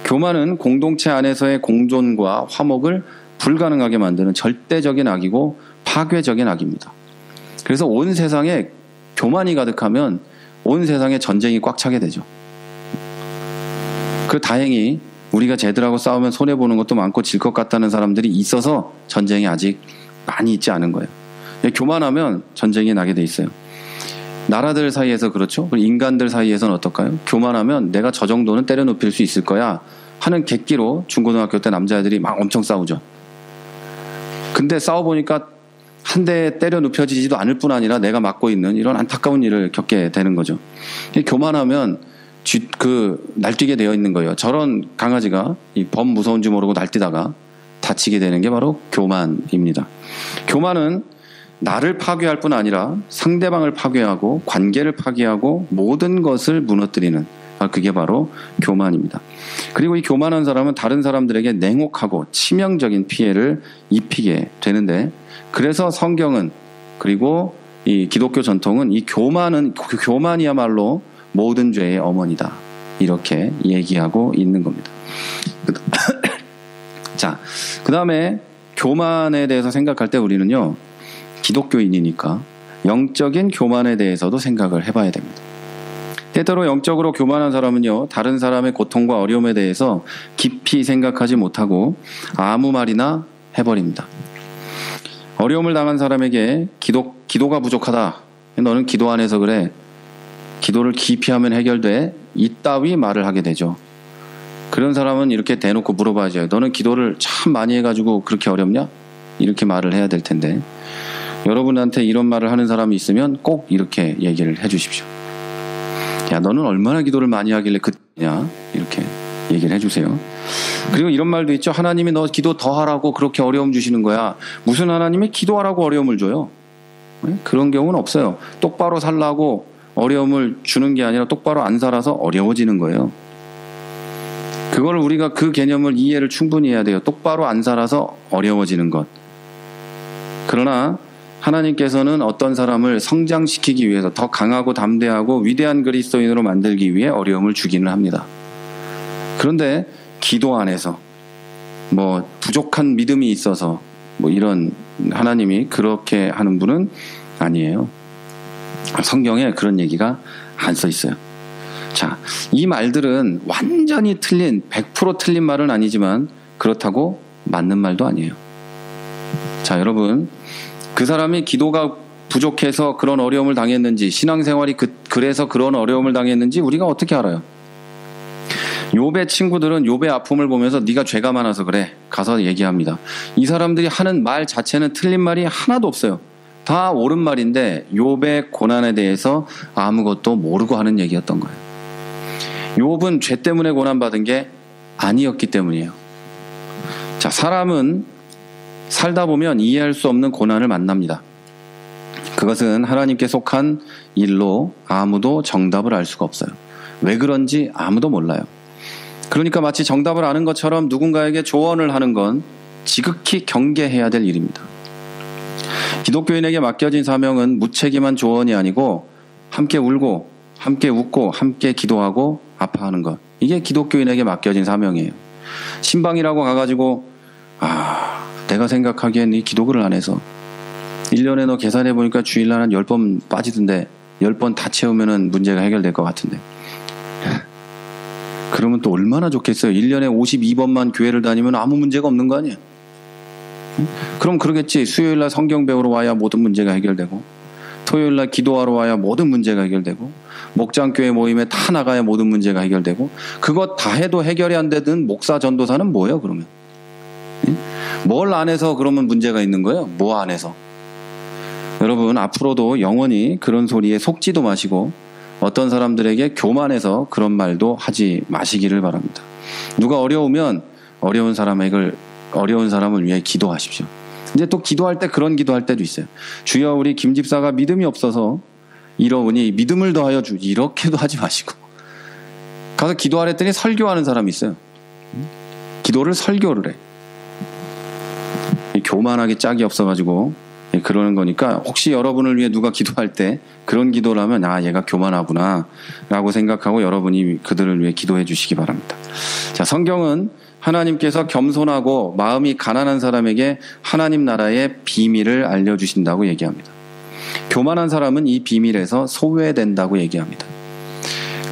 교만은 공동체 안에서의 공존과 화목을 불가능하게 만드는 절대적인 악이고 파괴적인 악입니다. 그래서 온 세상에 교만이 가득하면 온 세상에 전쟁이 꽉 차게 되죠. 다행히 우리가 쟤들하고 싸우면 손해보는 것도 많고 질 것 같다는 사람들이 있어서 전쟁이 아직 많이 있지 않은 거예요. 교만하면 전쟁이 나게 돼 있어요. 나라들 사이에서 그렇죠. 인간들 사이에서는 어떨까요? 교만하면 내가 저 정도는 때려 눕힐 수 있을 거야 하는 객기로 중고등학교 때 남자애들이 막 엄청 싸우죠. 근데 싸워보니까 한 대 때려 눕혀지지도 않을 뿐 아니라 내가 맡고 있는 이런 안타까운 일을 겪게 되는 거죠. 교만하면 날뛰게 되어 있는 거예요. 저런 강아지가 범 무서운 줄 모르고 날뛰다가 다치게 되는 게 바로 교만입니다. 교만은 나를 파괴할 뿐 아니라 상대방을 파괴하고 관계를 파괴하고 모든 것을 무너뜨리는, 그게 바로 교만입니다. 그리고 이 교만한 사람은 다른 사람들에게 냉혹하고 치명적인 피해를 입히게 되는데, 그래서 성경은, 그리고 이 기독교 전통은 이 교만이야말로 모든 죄의 어머니다 이렇게 얘기하고 있는 겁니다. 자, 그 다음에 교만에 대해서 생각할 때 우리는요, 기독교인이니까 영적인 교만에 대해서도 생각을 해봐야 됩니다. 때때로 영적으로 교만한 사람은요, 다른 사람의 고통과 어려움에 대해서 깊이 생각하지 못하고 아무 말이나 해버립니다. 어려움을 당한 사람에게 기도가 부족하다. 너는 기도 안 해서 그래. 기도를 깊이 하면 해결돼. 이따위 말을 하게 되죠. 그런 사람은 이렇게 대놓고 물어봐야죠. 너는 기도를 참 많이 해가지고 그렇게 어렵냐? 이렇게 말을 해야 될 텐데, 여러분한테 이런 말을 하는 사람이 있으면 꼭 이렇게 얘기를 해주십시오. 야, 너는 얼마나 기도를 많이 하길래 그냐? 이렇게 얘기를 해주세요. 그리고 이런 말도 있죠. 하나님이 너 기도 더 하라고 그렇게 어려움 주시는 거야. 무슨 하나님이 기도하라고 어려움을 줘요? 그런 경우는 없어요. 똑바로 살라고 어려움을 주는 게 아니라 똑바로 안 살아서 어려워지는 거예요. 그걸 우리가 그 개념을 이해를 충분히 해야 돼요. 똑바로 안 살아서 어려워지는 것. 그러나 하나님께서는 어떤 사람을 성장시키기 위해서 더 강하고 담대하고 위대한 그리스도인으로 만들기 위해 어려움을 주기는 합니다. 그런데 기도 안에서 부족한 믿음이 있어서 이런 하나님이 그렇게 하는 분은 아니에요. 성경에 그런 얘기가 안 써 있어요. 자, 이 말들은 완전히 틀린 100% 틀린 말은 아니지만 그렇다고 맞는 말도 아니에요. 자, 여러분, 그 사람이 기도가 부족해서 그런 어려움을 당했는지, 신앙생활이 그래서 그런 어려움을 당했는지 우리가 어떻게 알아요? 욥의 친구들은 욥의 아픔을 보면서 네가 죄가 많아서 그래 가서 얘기합니다. 이 사람들이 하는 말 자체는 틀린 말이 하나도 없어요. 다 옳은 말인데 욥의 고난에 대해서 아무것도 모르고 하는 얘기였던 거예요. 욥은 죄 때문에 고난받은 게 아니었기 때문이에요. 자, 사람은 살다 보면 이해할 수 없는 고난을 만납니다. 그것은 하나님께 속한 일로 아무도 정답을 알 수가 없어요. 왜 그런지 아무도 몰라요. 그러니까 마치 정답을 아는 것처럼 누군가에게 조언을 하는 건 지극히 경계해야 될 일입니다. 기독교인에게 맡겨진 사명은 무책임한 조언이 아니고 함께 울고 함께 웃고 함께 기도하고 아파하는 것. 이게 기독교인에게 맡겨진 사명이에요. 신방이라고 가가지고 내가 생각하기엔 이 기도를 안 해서 1년에 너 계산해보니까 주일날 한 10번 빠지던데 10번 다 채우면 문제가 해결될 것 같은데, 그러면 또 얼마나 좋겠어요. 1년에 52번만 교회를 다니면 아무 문제가 없는 거 아니에요? 그럼 그러겠지. 수요일날 성경 배우러 와야 모든 문제가 해결되고, 토요일날 기도하러 와야 모든 문제가 해결되고, 목장교회 모임에 다 나가야 모든 문제가 해결되고, 그것 다 해도 해결이 안 되던 목사 전도사는 뭐예요 그러면? 뭘 안 해서 그러면 문제가 있는 거예요? 뭐 안 해서? 여러분, 앞으로도 영원히 그런 소리에 속지도 마시고 어떤 사람들에게 교만해서 그런 말도 하지 마시기를 바랍니다. 누가 어려우면 어려운 사람을 위해 기도하십시오. 이제 또 기도할 때 그런 기도할 때도 있어요. 주여, 우리 김 집사가 믿음이 없어서 이러오니 믿음을 더하여 주지, 이렇게도 하지 마시고 가서 기도하랬더니 설교하는 사람이 있어요. 기도를 설교를 해. 교만하게 짝이 없어가지고 그러는 거니까, 혹시 여러분을 위해 누가 기도할 때 그런 기도를 하면 얘가 교만하구나 라고 생각하고 여러분이 그들을 위해 기도해 주시기 바랍니다. 자, 성경은 하나님께서 겸손하고 마음이 가난한 사람에게 하나님 나라의 비밀을 알려주신다고 얘기합니다. 교만한 사람은 이 비밀에서 소외된다고 얘기합니다.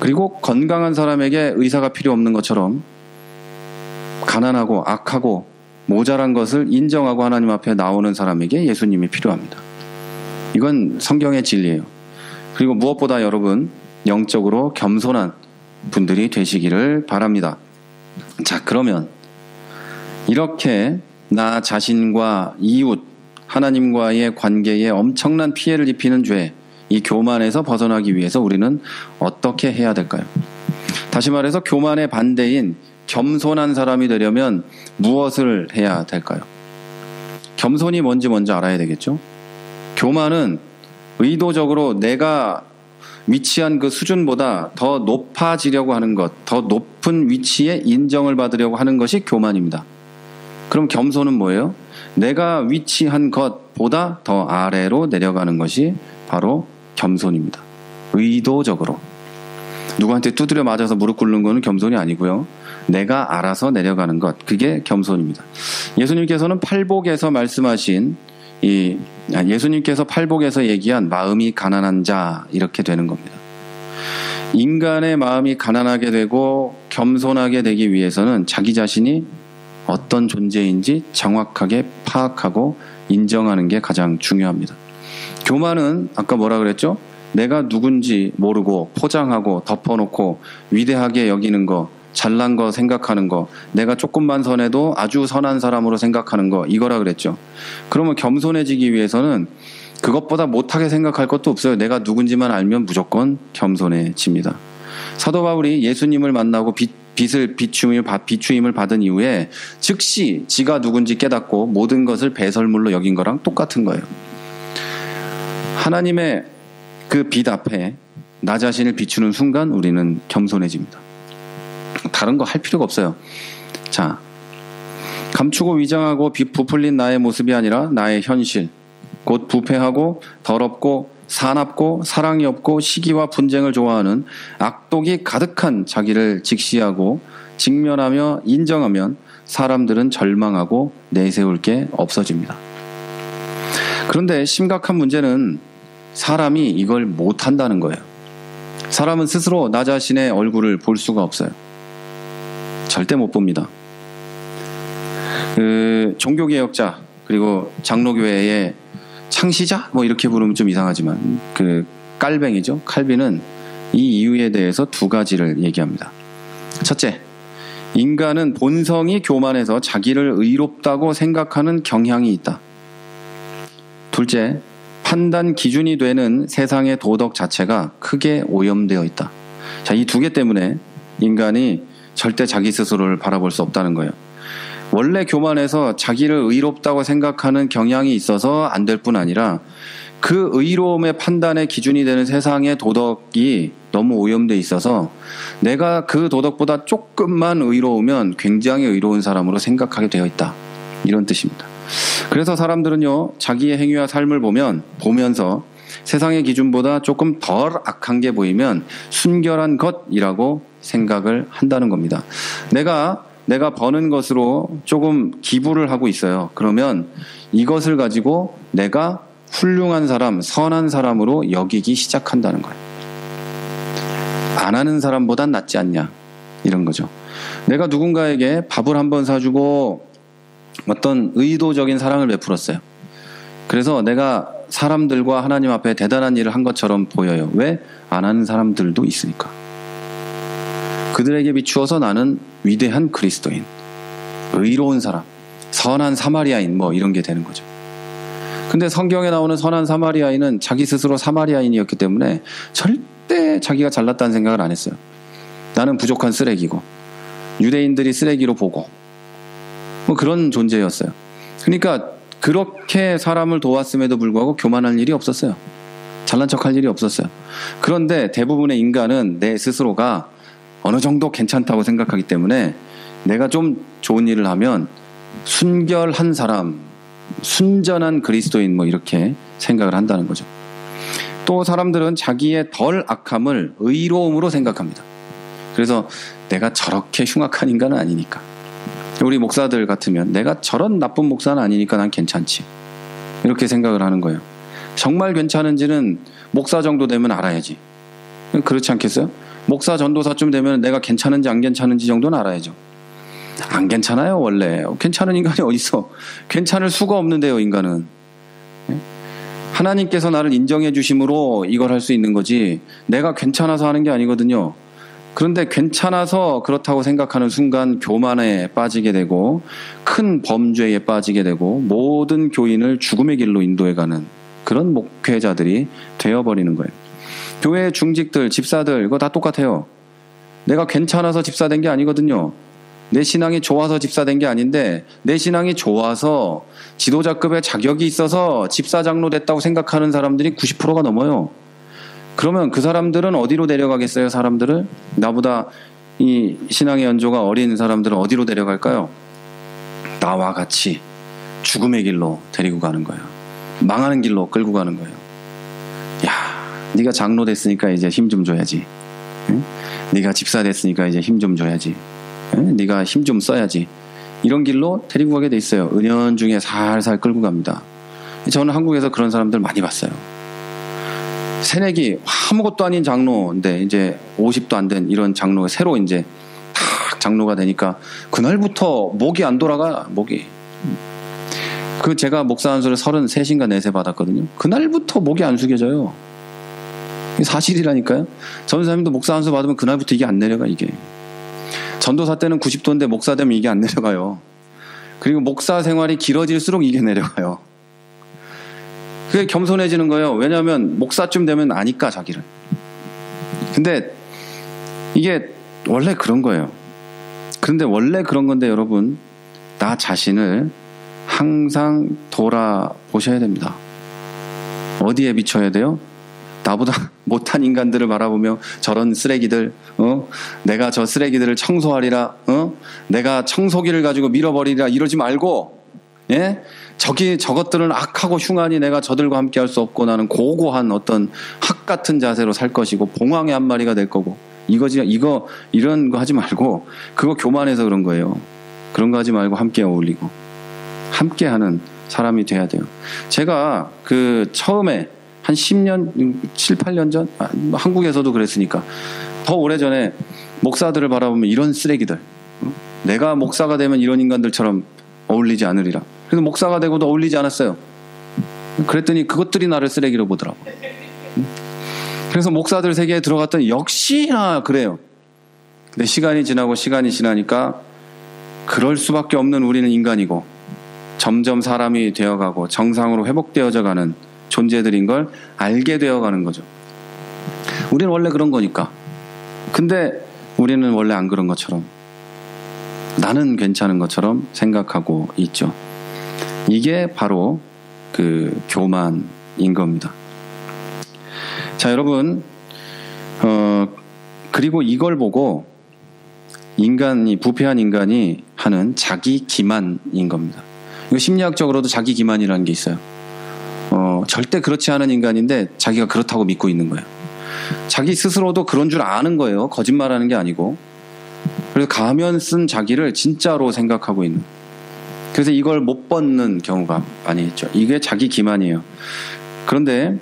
그리고 건강한 사람에게 의사가 필요 없는 것처럼 가난하고 악하고 모자란 것을 인정하고 하나님 앞에 나오는 사람에게 예수님이 필요합니다. 이건 성경의 진리예요. 그리고 무엇보다 여러분, 영적으로 겸손한 분들이 되시기를 바랍니다. 자, 그러면 이렇게 나 자신과 이웃, 하나님과의 관계에 엄청난 피해를 입히는 죄, 이 교만에서 벗어나기 위해서 우리는 어떻게 해야 될까요? 다시 말해서 교만의 반대인 겸손한 사람이 되려면 무엇을 해야 될까요? 겸손이 뭔지 먼저 알아야 되겠죠? 교만은 의도적으로 내가 위치한 그 수준보다 더 높아지려고 하는 것, 더 높은 위치에 인정을 받으려고 하는 것이 교만입니다. 그럼 겸손은 뭐예요? 내가 위치한 것보다 더 아래로 내려가는 것이 바로 겸손입니다. 의도적으로. 누구한테 두드려 맞아서 무릎 꿇는 거는 겸손이 아니고요. 내가 알아서 내려가는 것, 그게 겸손입니다. 예수님께서는 팔복에서 말씀하신 예수님께서 팔복에서 얘기한 마음이 가난한 자 이렇게 되는 겁니다. 인간의 마음이 가난하게 되고 겸손하게 되기 위해서는 자기 자신이 어떤 존재인지 정확하게 파악하고 인정하는 게 가장 중요합니다. 교만은 아까 뭐라 그랬죠? 내가 누군지 모르고 포장하고 덮어놓고 위대하게 여기는 거, 잘난 거 생각하는 거, 내가 조금만 선해도 아주 선한 사람으로 생각하는 거, 이거라 그랬죠. 그러면 겸손해지기 위해서는 그것보다 못하게 생각할 것도 없어요. 내가 누군지만 알면 무조건 겸손해집니다. 사도 바울이 예수님을 만나고 비추임을 받은 이후에 즉시 지가 누군지 깨닫고 모든 것을 배설물로 여긴 거랑 똑같은 거예요. 하나님의 그 빛 앞에 나 자신을 비추는 순간 우리는 겸손해집니다. 다른 거 할 필요가 없어요. 자, 감추고 위장하고 부풀린 나의 모습이 아니라 나의 현실, 곧 부패하고 더럽고 사납고 사랑이 없고 시기와 분쟁을 좋아하는 악독이 가득한 자기를 직시하고 직면하며 인정하면 사람들은 절망하고 내세울 게 없어집니다. 그런데 심각한 문제는 사람이 이걸 못한다는 거예요. 사람은 스스로 나 자신의 얼굴을 볼 수가 없어요. 절대 못 봅니다. 종교개혁자 그리고 장로교회의 창시자 뭐 이렇게 부르면 좀 이상하지만 깔뱅이죠. 칼빈은 이 이유에 대해서 두 가지를 얘기합니다. 첫째, 인간은 본성이 교만해서 자기를 의롭다고 생각하는 경향이 있다. 둘째, 판단 기준이 되는 세상의 도덕 자체가 크게 오염되어 있다. 자, 이 두 개 때문에 인간이 절대 자기 스스로를 바라볼 수 없다는 거예요. 원래 교만해서 자기를 의롭다고 생각하는 경향이 있어서 안 될 뿐 아니라 그 의로움의 판단의 기준이 되는 세상의 도덕이 너무 오염돼 있어서 내가 그 도덕보다 조금만 의로우면 굉장히 의로운 사람으로 생각하게 되어 있다. 이런 뜻입니다. 그래서 사람들은요, 자기의 행위와 삶을 보면서 세상의 기준보다 조금 덜 악한 게 보이면 순결한 것이라고 생각을 한다는 겁니다. 내가 버는 것으로 조금 기부를 하고 있어요. 그러면 이것을 가지고 내가 훌륭한 사람, 선한 사람으로 여기기 시작한다는 거예요. 안 하는 사람보단 낫지 않냐, 이런 거죠. 내가 누군가에게 밥을 한번 사주고 어떤 의도적인 사랑을 베풀었어요. 그래서 내가 사람들과 하나님 앞에 대단한 일을 한 것처럼 보여요. 왜? 안 하는 사람들도 있으니까. 그들에게 비추어서 나는 위대한 그리스도인, 의로운 사람, 선한 사마리아인 뭐 이런 게 되는 거죠. 근데 성경에 나오는 선한 사마리아인은 자기 스스로 사마리아인이었기 때문에 절대 자기가 잘났다는 생각을 안 했어요. 나는 부족한 쓰레기고 유대인들이 쓰레기로 보고 뭐 그런 존재였어요. 그러니까 그렇게 사람을 도왔음에도 불구하고 교만할 일이 없었어요. 잘난 척할 일이 없었어요. 그런데 대부분의 인간은 내 스스로가 어느 정도 괜찮다고 생각하기 때문에 내가 좀 좋은 일을 하면 순결한 사람, 순전한 그리스도인 뭐 이렇게 생각을 한다는 거죠. 또 사람들은 자기의 덜 악함을 의로움으로 생각합니다. 그래서 내가 저렇게 흉악한 인간은 아니니까, 우리 목사들 같으면 내가 저런 나쁜 목사는 아니니까 난 괜찮지, 이렇게 생각을 하는 거예요. 정말 괜찮은지는 목사 정도 되면 알아야지. 그렇지 않겠어요? 목사 전도사쯤 되면 내가 괜찮은지 안 괜찮은지 정도는 알아야죠. 안 괜찮아요. 원래 괜찮은 인간이 어딨어. 괜찮을 수가 없는데요. 인간은 하나님께서 나를 인정해 주심으로 이걸 할 수 있는 거지 내가 괜찮아서 하는 게 아니거든요. 그런데 괜찮아서 그렇다고 생각하는 순간 교만에 빠지게 되고 큰 범죄에 빠지게 되고 모든 교인을 죽음의 길로 인도해가는 그런 목회자들이 되어버리는 거예요. 교회 중직들, 집사들 이거 다 똑같아요. 내가 괜찮아서 집사된 게 아니거든요. 내 신앙이 좋아서 집사된 게 아닌데 내 신앙이 좋아서 지도자급의 자격이 있어서 집사장로 됐다고 생각하는 사람들이 90%가 넘어요. 그러면 그 사람들은 어디로 데려가겠어요? 사람들을? 나보다 이 신앙의 연조가 어린 사람들은 어디로 데려갈까요? 나와 같이 죽음의 길로 데리고 가는 거예요. 망하는 길로 끌고 가는 거예요. 야, 네가 장로 됐으니까 이제 힘 좀 줘야지. 응? 네가 집사 됐으니까 이제 힘 좀 줘야지. 응? 네가 힘 좀 써야지. 이런 길로 데리고 가게 돼 있어요. 은연중에 살살 끌고 갑니다. 저는 한국에서 그런 사람들 많이 봤어요. 새내기 아무것도 아닌 장로인데 이제 50도 안 된 이런 장로가 새로 이제 탁 장로가 되니까 그날부터 목이 안 돌아가. 목이. 그 제가 목사 안수를 33인가 4세 받았거든요. 그날부터 목이 안 숙여져요. 이게 사실이라니까요. 전도사님도 목사 안수 받으면 그날부터 이게 안 내려가. 이게 전도사 때는 90도인데 목사 되면 이게 안 내려가요. 그리고 목사 생활이 길어질수록 이게 내려가요. 그게 겸손해지는 거예요. 왜냐하면 목사쯤 되면 아니까 자기를. 근데 이게 원래 그런 거예요. 그런데 원래 그런 건데 여러분, 나 자신을 항상 돌아보셔야 됩니다. 어디에 비춰야 돼요? 나보다 못한 인간들을 바라보며 저런 쓰레기들, 내가 저 쓰레기들을 청소하리라, 내가 청소기를 가지고 밀어버리리라 이러지 말고, 예? 저것들은 악하고 흉하니 내가 저들과 함께 할 수 없고 나는 고고한 어떤 학 같은 자세로 살 것이고 봉황의 한 마리가 될 거고 이런 거 하지 말고 그거 교만해서 그런 거예요. 그런 거 하지 말고 함께 어울리고 함께 하는 사람이 돼야 돼요. 제가 그 처음에 한 10년, 7, 8년 전 한국에서도 그랬으니까 더 오래전에 목사들을 바라보면 이런 쓰레기들, 내가 목사가 되면 이런 인간들처럼 어울리지 않으리라. 그래서 목사가 되고도 어울리지 않았어요. 그랬더니 그것들이 나를 쓰레기로 보더라고. 그래서 목사들 세계에 들어갔더니 역시나 그래요. 근데 시간이 지나니까 그럴 수밖에 없는 우리는 인간이고 점점 사람이 되어가고 정상으로 회복되어져 가는 존재들인 걸 알게 되어가는 거죠. 우리는 원래 그런 거니까. 근데 우리는 원래 안 그런 것처럼, 나는 괜찮은 것처럼 생각하고 있죠. 이게 바로 그 교만인 겁니다. 자, 여러분, 그리고 이걸 보고 부패한 인간이 하는 자기 기만인 겁니다. 이거 심리학적으로도 자기 기만이라는 게 있어요. 절대 그렇지 않은 인간인데 자기가 그렇다고 믿고 있는 거예요. 자기 스스로도 그런 줄 아는 거예요. 거짓말하는 게 아니고. 그래서 가면 쓴 자기를 진짜로 생각하고 있는. 그래서 이걸 못 벗는 경우가 많이 있죠. 이게 자기 기만이에요. 그런데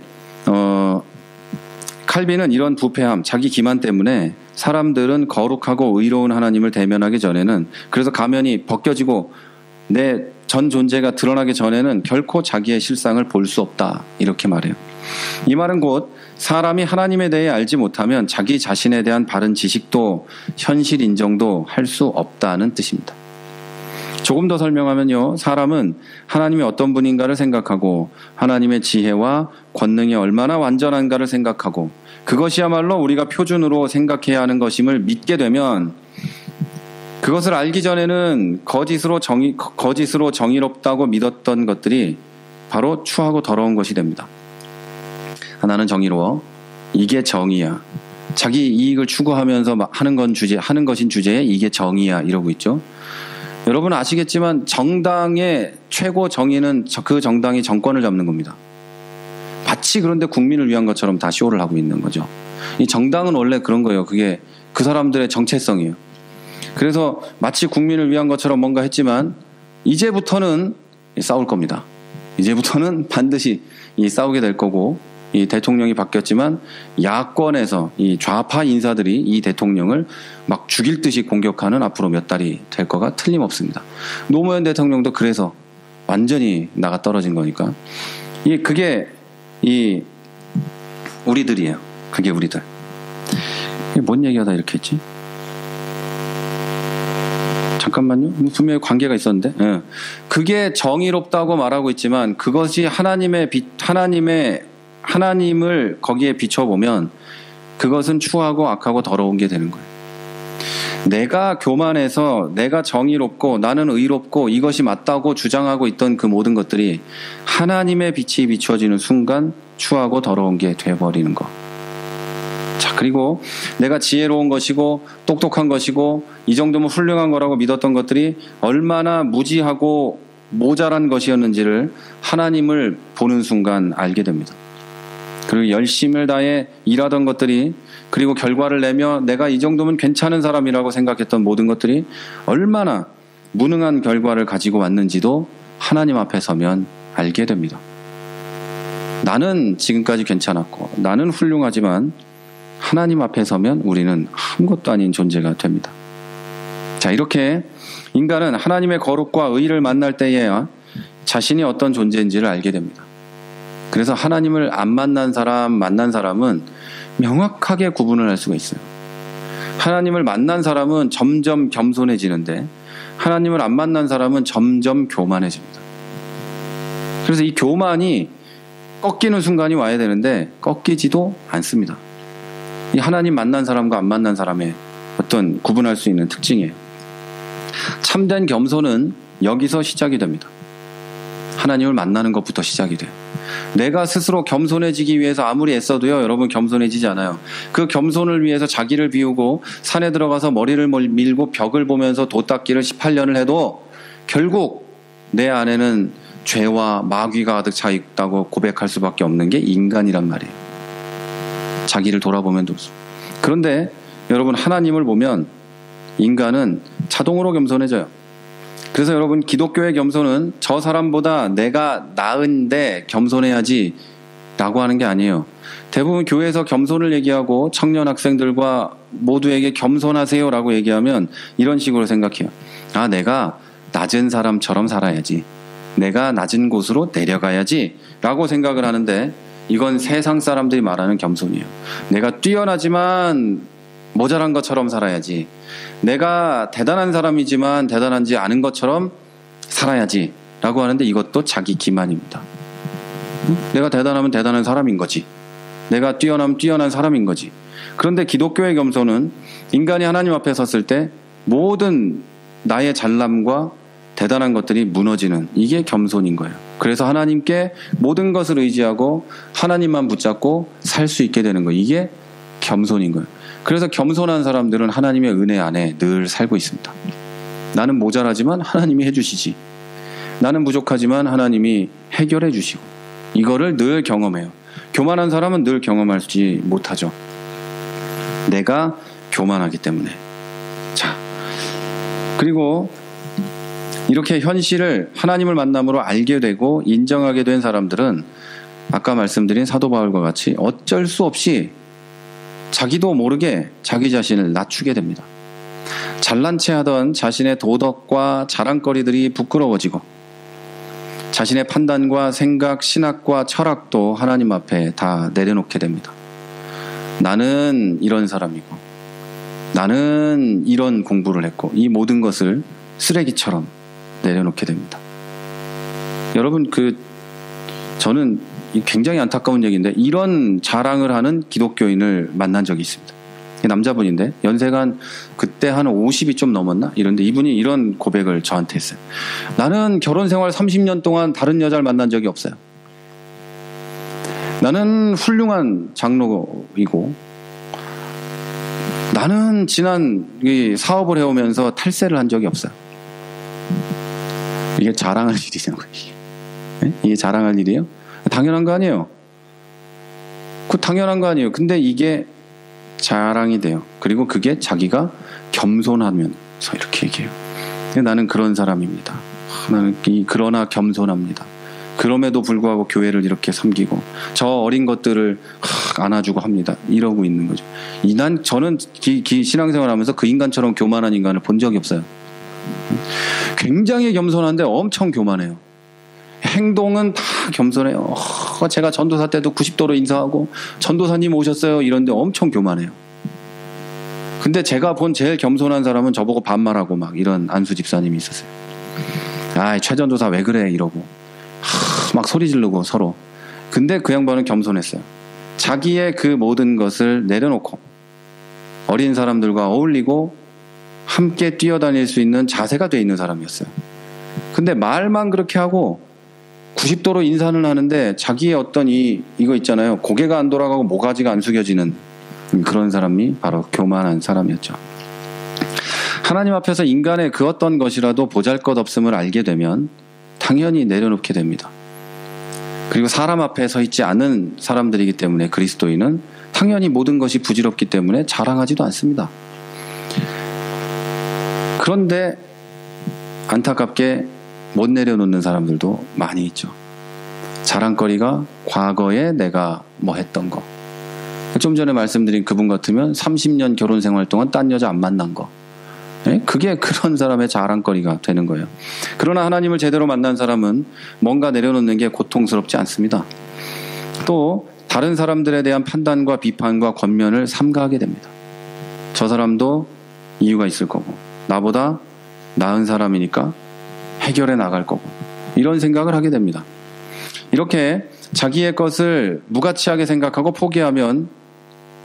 칼빈은 이런 부패함, 자기 기만 때문에 사람들은 거룩하고 의로운 하나님을 대면하기 전에는, 그래서 가면이 벗겨지고 내 전 존재가 드러나기 전에는 결코 자기의 실상을 볼 수 없다, 이렇게 말해요. 이 말은 곧 사람이 하나님에 대해 알지 못하면 자기 자신에 대한 바른 지식도 현실 인정도 할 수 없다는 뜻입니다. 조금 더 설명하면요, 사람은 하나님이 어떤 분인가를 생각하고 하나님의 지혜와 권능이 얼마나 완전한가를 생각하고 그것이야말로 우리가 표준으로 생각해야 하는 것임을 믿게 되면, 그것을 알기 전에는 거짓으로 정의롭다고 믿었던 것들이 바로 추하고 더러운 것이 됩니다. 나는 정의로워, 이게 정의야, 자기 이익을 추구하면서 하는 것인 주제에 이게 정의야, 이러고 있죠. 여러분 아시겠지만 정당의 최고 정의는 그 정당이 정권을 잡는 겁니다. 마치 그런데 국민을 위한 것처럼 다 쇼를 하고 있는 거죠. 이 정당은 원래 그런 거예요. 그게 그 사람들의 정체성이에요. 그래서 마치 국민을 위한 것처럼 뭔가 했지만 이제부터는 싸울 겁니다. 이제부터는 반드시 싸우게 될 거고, 이 대통령이 바뀌었지만 야권에서 이 좌파 인사들이 이 대통령을 막 죽일 듯이 공격하는 앞으로 몇 달이 될 거가 틀림없습니다. 노무현 대통령도 그래서 완전히 나가 떨어진 거니까. 그게 우리들이에요. 그게 우리들. 뭔 얘기하다 이렇게 했지? 잠깐만요. 분명히 관계가 있었는데. 예. 그게 정의롭다고 말하고 있지만 그것이 하나님을 거기에 비춰보면 그것은 추하고 악하고 더러운 게 되는 거예요. 내가 교만해서 내가 정의롭고 나는 의롭고 이것이 맞다고 주장하고 있던 그 모든 것들이 하나님의 빛이 비춰지는 순간 추하고 더러운 게 돼버리는 거. 자, 그리고 내가 지혜로운 것이고 똑똑한 것이고 이 정도면 훌륭한 거라고 믿었던 것들이 얼마나 무지하고 모자란 것이었는지를 하나님을 보는 순간 알게 됩니다. 그리고 열심을 다해 일하던 것들이, 그리고 결과를 내며 내가 이 정도면 괜찮은 사람이라고 생각했던 모든 것들이 얼마나 무능한 결과를 가지고 왔는지도 하나님 앞에 서면 알게 됩니다. 나는 지금까지 괜찮았고 나는 훌륭하지만 하나님 앞에 서면 우리는 아무것도 아닌 존재가 됩니다. 자, 이렇게 인간은 하나님의 거룩과 의를 만날 때에야 자신이 어떤 존재인지를 알게 됩니다. 그래서 하나님을 안 만난 사람, 만난 사람은 명확하게 구분을 할 수가 있어요. 하나님을 만난 사람은 점점 겸손해지는데 하나님을 안 만난 사람은 점점 교만해집니다. 그래서 이 교만이 꺾이는 순간이 와야 되는데 꺾이지도 않습니다. 이 하나님 만난 사람과 안 만난 사람의 어떤 구분할 수 있는 특징이에요. 참된 겸손은 여기서 시작이 됩니다. 하나님을 만나는 것부터 시작이 돼요. 내가 스스로 겸손해지기 위해서 아무리 애써도요, 여러분 겸손해지지 않아요. 그 겸손을 위해서 자기를 비우고 산에 들어가서 머리를 밀고 벽을 보면서 도 닦기를 18년을 해도 결국 내 안에는 죄와 마귀가 가득 차 있다고 고백할 수밖에 없는 게 인간이란 말이에요. 자기를 돌아보면 좋습니다. 그런데 여러분 하나님을 보면 인간은 자동으로 겸손해져요. 그래서 여러분 기독교의 겸손은 저 사람보다 내가 나은데 겸손해야지 라고 하는 게 아니에요. 대부분 교회에서 겸손을 얘기하고 청년 학생들과 모두에게 겸손하세요 라고 얘기하면 이런 식으로 생각해요. 아, 내가 낮은 사람처럼 살아야지, 내가 낮은 곳으로 내려가야지 라고 생각을 하는데 이건 세상 사람들이 말하는 겸손이에요. 내가 뛰어나지만 모자란 것처럼 살아야지, 내가 대단한 사람이지만 대단하지 않은 것처럼 살아야지 라고 하는데 이것도 자기 기만입니다. 내가 대단하면 대단한 사람인 거지, 내가 뛰어나면 뛰어난 사람인 거지. 그런데 기독교의 겸손은 인간이 하나님 앞에 섰을 때 모든 나의 잘남과 대단한 것들이 무너지는, 이게 겸손인 거예요. 그래서 하나님께 모든 것을 의지하고 하나님만 붙잡고 살 수 있게 되는 거예요. 이게 겸손인 거예요. 그래서 겸손한 사람들은 하나님의 은혜 안에 늘 살고 있습니다. 나는 모자라지만 하나님이 해주시지, 나는 부족하지만 하나님이 해결해 주시고, 이거를 늘 경험해요. 교만한 사람은 늘 경험하지 못하죠. 내가 교만하기 때문에. 자, 그리고 이렇게 현실을 하나님을 만남으로 알게 되고 인정하게 된 사람들은 아까 말씀드린 사도 바울과 같이 어쩔 수 없이 자기도 모르게 자기 자신을 낮추게 됩니다. 잘난 체 하던 자신의 도덕과 자랑거리들이 부끄러워지고 자신의 판단과 생각, 신학과 철학도 하나님 앞에 다 내려놓게 됩니다. 나는 이런 사람이고 나는 이런 공부를 했고 이 모든 것을 쓰레기처럼 내려놓게 됩니다. 여러분, 저는 굉장히 안타까운 얘기인데 이런 자랑을 하는 기독교인을 만난 적이 있습니다. 남자분인데 연세가 그때 한 50이 좀 넘었나? 이런데 이분이 이런 고백을 저한테 했어요. 나는 결혼 생활 30년 동안 다른 여자를 만난 적이 없어요. 나는 훌륭한 장로이고 나는 지난 사업을 해오면서 탈세를 한 적이 없어요. 이게 자랑할 일이냐고요. 이게 자랑할 일이에요? 당연한 거 아니에요. 당연한 거 아니에요. 근데 이게 자랑이 돼요. 그리고 그게 자기가 겸손하면서 이렇게 얘기해요. 나는 그런 사람입니다. 나는 그러나 겸손합니다. 그럼에도 불구하고 교회를 이렇게 섬기고 저 어린 것들을 안아주고 합니다. 이러고 있는 거죠. 저는 신앙생활하면서 그 인간처럼 교만한 인간을 본 적이 없어요. 굉장히 겸손한데 엄청 교만해요. 행동은 다 겸손해요. 제가 전도사 때도 90도로 인사하고 전도사님 오셨어요 이런데 엄청 교만해요. 근데 제가 본 제일 겸손한 사람은 저보고 반말하고 막 이런 안수 집사님이 있었어요. 아, 최 전도사 왜 그래 이러고 막 소리 지르고 서로. 근데 그 양반은 겸손했어요. 자기의 그 모든 것을 내려놓고 어린 사람들과 어울리고 함께 뛰어다닐 수 있는 자세가 돼 있는 사람이었어요. 근데 말만 그렇게 하고 90도로 인사는 하는데 자기의 어떤 이거 있잖아요. 고개가 안 돌아가고 모가지가 안 숙여지는 그런 사람이 바로 교만한 사람이었죠. 하나님 앞에서 인간의 그 어떤 것이라도 보잘것없음을 알게 되면 당연히 내려놓게 됩니다. 그리고 사람 앞에 서 있지 않은 사람들이기 때문에 그리스도인은 당연히 모든 것이 부질없기 때문에 자랑하지도 않습니다. 그런데 안타깝게 못 내려놓는 사람들도 많이 있죠. 자랑거리가 과거에 내가 뭐 했던 거. 좀 전에 말씀드린 그분 같으면 30년 결혼 생활 동안 딴 여자 안 만난 거. 그게 그런 사람의 자랑거리가 되는 거예요. 그러나 하나님을 제대로 만난 사람은 뭔가 내려놓는 게 고통스럽지 않습니다. 또 다른 사람들에 대한 판단과 비판과 권면을 삼가하게 됩니다. 저 사람도 이유가 있을 거고 나보다 나은 사람이니까 해결해 나갈 거고 이런 생각을 하게 됩니다. 이렇게 자기의 것을 무가치하게 생각하고 포기하면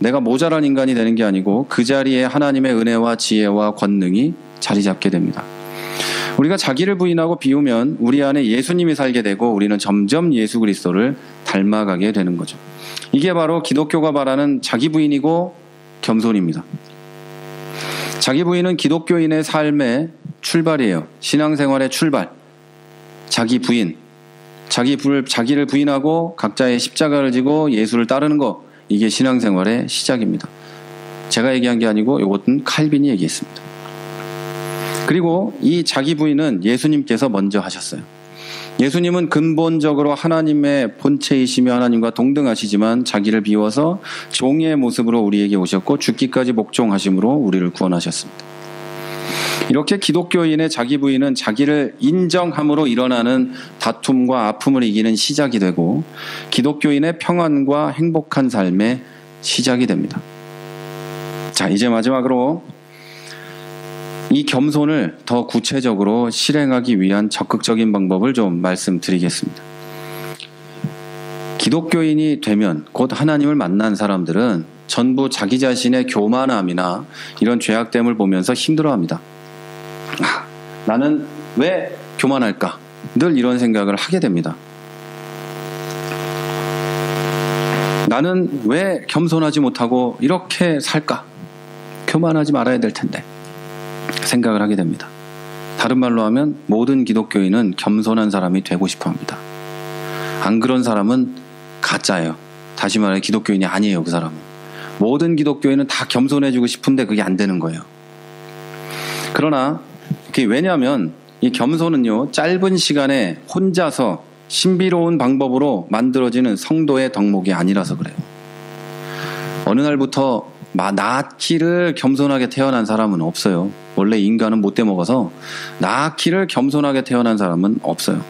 내가 모자란 인간이 되는 게 아니고 그 자리에 하나님의 은혜와 지혜와 권능이 자리 잡게 됩니다. 우리가 자기를 부인하고 비우면 우리 안에 예수님이 살게 되고 우리는 점점 예수 그리스도를 닮아가게 되는 거죠. 이게 바로 기독교가 말하는 자기 부인이고 겸손입니다. 자기 부인은 기독교인의 삶의 출발이에요. 신앙생활의 출발. 자기 부인. 자기를 부인하고 각자의 십자가를 지고 예수를 따르는 거. 이게 신앙생활의 시작입니다. 제가 얘기한 게 아니고 이것은 칼빈이 얘기했습니다. 그리고 이 자기 부인은 예수님께서 먼저 하셨어요. 예수님은 근본적으로 하나님의 본체이시며 하나님과 동등하시지만 자기를 비워서 종의 모습으로 우리에게 오셨고 죽기까지 복종하심으로 우리를 구원하셨습니다. 이렇게 기독교인의 자기 부인은 자기를 인정함으로 일어나는 다툼과 아픔을 이기는 시작이 되고 기독교인의 평안과 행복한 삶의 시작이 됩니다. 자, 이제 마지막으로 이 겸손을 더 구체적으로 실행하기 위한 적극적인 방법을 좀 말씀드리겠습니다. 기독교인이 되면 곧 하나님을 만난 사람들은 전부 자기 자신의 교만함이나 이런 죄악됨을 보면서 힘들어합니다. 나는 왜 교만할까? 늘 이런 생각을 하게 됩니다. 나는 왜 겸손하지 못하고 이렇게 살까? 교만하지 말아야 될 텐데 생각을 하게 됩니다. 다른 말로 하면 모든 기독교인은 겸손한 사람이 되고 싶어 합니다. 안 그런 사람은 가짜예요. 다시 말해 기독교인이 아니에요. 그 사람은. 모든 기독교인은 다 겸손해지고 싶은데 그게 안 되는 거예요. 그러나 그게 왜냐하면 이 겸손은요, 짧은 시간에 혼자서 신비로운 방법으로 만들어지는 성도의 덕목이 아니라서 그래요. 어느 날부터 낳기를 겸손하게 태어난 사람은 없어요. 원래 인간은 못돼 먹어서 낳기를 겸손하게 태어난 사람은 없어요.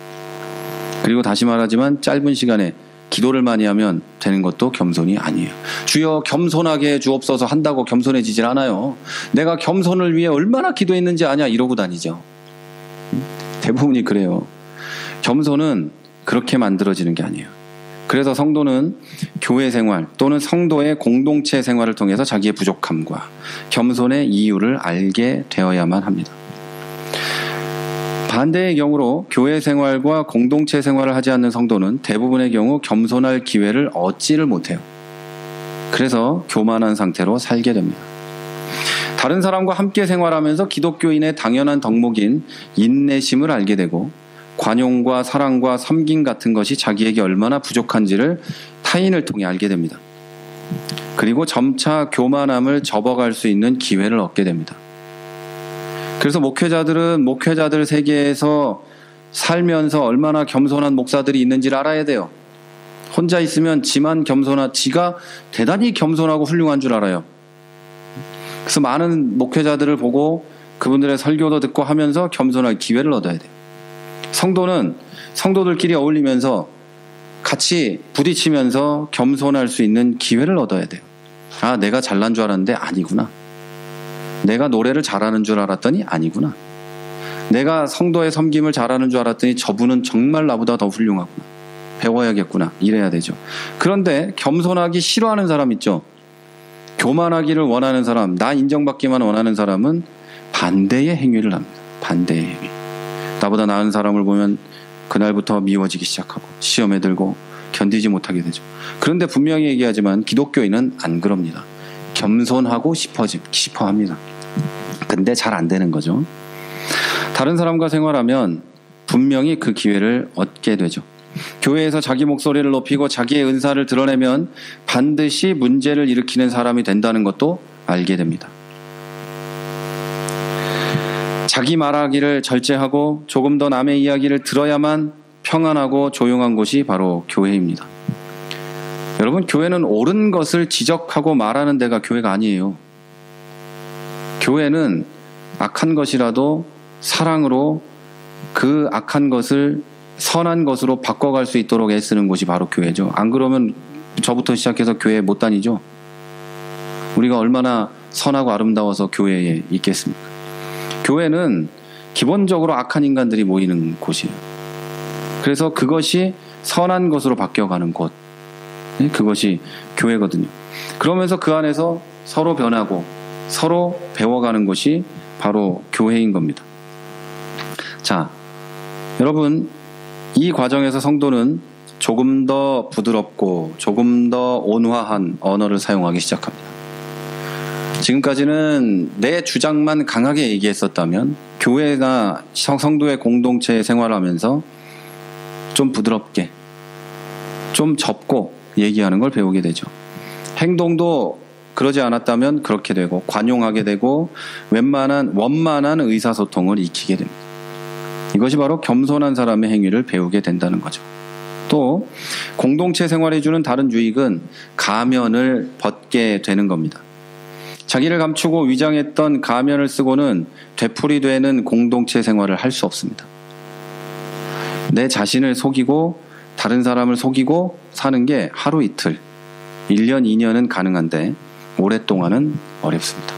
그리고 다시 말하지만 짧은 시간에 기도를 많이 하면 되는 것도 겸손이 아니에요. 주여 겸손하게 주옵소서 한다고 겸손해지질 않아요. 내가 겸손을 위해 얼마나 기도했는지 아냐 이러고 다니죠. 대부분이 그래요. 겸손은 그렇게 만들어지는 게 아니에요. 그래서 성도는 교회 생활 또는 성도의 공동체 생활을 통해서 자기의 부족함과 겸손의 이유를 알게 되어야만 합니다. 반대의 경우로 교회 생활과 공동체 생활을 하지 않는 성도는 대부분의 경우 겸손할 기회를 얻지를 못해요. 그래서 교만한 상태로 살게 됩니다. 다른 사람과 함께 생활하면서 기독교인의 당연한 덕목인 인내심을 알게 되고 관용과 사랑과 섬김 같은 것이 자기에게 얼마나 부족한지를 타인을 통해 알게 됩니다. 그리고 점차 교만함을 접어갈 수 있는 기회를 얻게 됩니다. 그래서 목회자들은 목회자들 세계에서 살면서 얼마나 겸손한 목사들이 있는지를 알아야 돼요. 혼자 있으면 지가 대단히 겸손하고 훌륭한 줄 알아요. 그래서 많은 목회자들을 보고 그분들의 설교도 듣고 하면서 겸손할 기회를 얻어야 돼요. 성도는 성도들끼리 어울리면서 같이 부딪히면서 겸손할 수 있는 기회를 얻어야 돼요. 아, 내가 잘난 줄 알았는데 아니구나. 내가 노래를 잘하는 줄 알았더니 아니구나. 내가 성도의 섬김을 잘하는 줄 알았더니 저분은 정말 나보다 더 훌륭하구나. 배워야겠구나. 이래야 되죠. 그런데 겸손하기 싫어하는 사람 있죠. 교만하기를 원하는 사람, 나 인정받기만 원하는 사람은 반대의 행위를 합니다. 반대의 행위. 나보다 나은 사람을 보면 그날부터 미워지기 시작하고 시험에 들고 견디지 못하게 되죠. 그런데 분명히 얘기하지만 기독교인은 안 그럽니다. 겸손하고 싶어 합니다. 근데 잘 안 되는 거죠. 다른 사람과 생활하면 분명히 그 기회를 얻게 되죠. 교회에서 자기 목소리를 높이고 자기의 은사를 드러내면 반드시 문제를 일으키는 사람이 된다는 것도 알게 됩니다. 자기 말하기를 절제하고 조금 더 남의 이야기를 들어야만 평안하고 조용한 곳이 바로 교회입니다. 여러분, 교회는 옳은 것을 지적하고 말하는 데가 교회가 아니에요. 교회는 악한 것이라도 사랑으로 그 악한 것을 선한 것으로 바꿔갈 수 있도록 애쓰는 곳이 바로 교회죠. 안 그러면 저부터 시작해서 교회에 못 다니죠. 우리가 얼마나 선하고 아름다워서 교회에 있겠습니까? 교회는 기본적으로 악한 인간들이 모이는 곳이에요. 그래서 그것이 선한 것으로 바뀌어가는 곳, 그것이 교회거든요. 그러면서 그 안에서 서로 변하고 서로 배워가는 것이 바로 교회인 겁니다. 자, 여러분, 이 과정에서 성도는 조금 더 부드럽고 조금 더 온화한 언어를 사용하기 시작합니다. 지금까지는 내 주장만 강하게 얘기했었다면 교회나 성도의 공동체 생활하면서 좀 부드럽게, 좀 접고 얘기하는 걸 배우게 되죠. 행동도 그러지 않았다면 그렇게 되고 관용하게 되고 원만한 의사소통을 익히게 됩니다. 이것이 바로 겸손한 사람의 행위를 배우게 된다는 거죠. 또 공동체 생활에 주는 다른 유익은 가면을 벗게 되는 겁니다. 자기를 감추고 위장했던 가면을 쓰고는 되풀이되는 공동체 생활을 할 수 없습니다. 내 자신을 속이고 다른 사람을 속이고 사는 게 하루 이틀, 1년, 2년은 가능한데 오랫동안은 어렵습니다.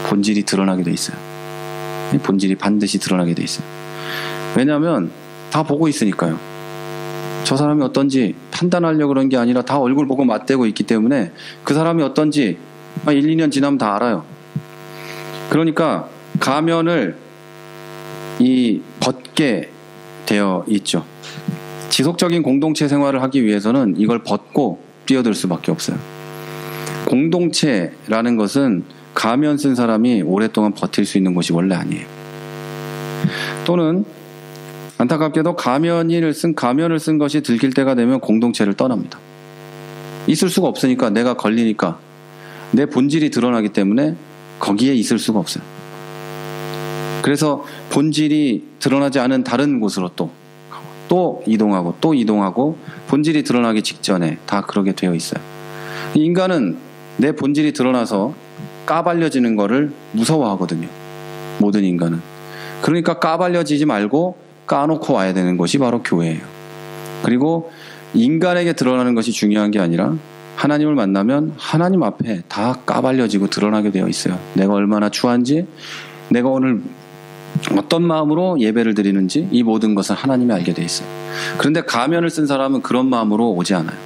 본질이 드러나게 돼 있어요. 본질이 반드시 드러나게 돼 있어요. 왜냐하면 다 보고 있으니까요. 저 사람이 어떤지 판단하려고 그런 게 아니라 다 얼굴 보고 맞대고 있기 때문에 그 사람이 어떤지 1, 2년 지나면 다 알아요. 그러니까 가면을 벗게 되어 있죠. 지속적인 공동체 생활을 하기 위해서는 이걸 벗고 뛰어들 수밖에 없어요. 공동체라는 것은 가면 쓴 사람이 오랫동안 버틸 수 있는 곳이 원래 아니에요. 또는 안타깝게도 가면을 쓴 것이 들킬 때가 되면 공동체를 떠납니다. 있을 수가 없으니까, 내가 걸리니까 내 본질이 드러나기 때문에 거기에 있을 수가 없어요. 그래서 본질이 드러나지 않은 다른 곳으로 또 이동하고 본질이 드러나기 직전에 다 그러게 되어 있어요. 인간은 내 본질이 드러나서 까발려지는 거를 무서워하거든요. 모든 인간은. 그러니까 까발려지지 말고 까놓고 와야 되는 것이 바로 교회예요. 그리고 인간에게 드러나는 것이 중요한 게 아니라 하나님을 만나면 하나님 앞에 다 까발려지고 드러나게 되어 있어요. 내가 얼마나 추한지, 내가 오늘 어떤 마음으로 예배를 드리는지, 이 모든 것을 하나님이 알게 되어 있어요. 그런데 가면을 쓴 사람은 그런 마음으로 오지 않아요.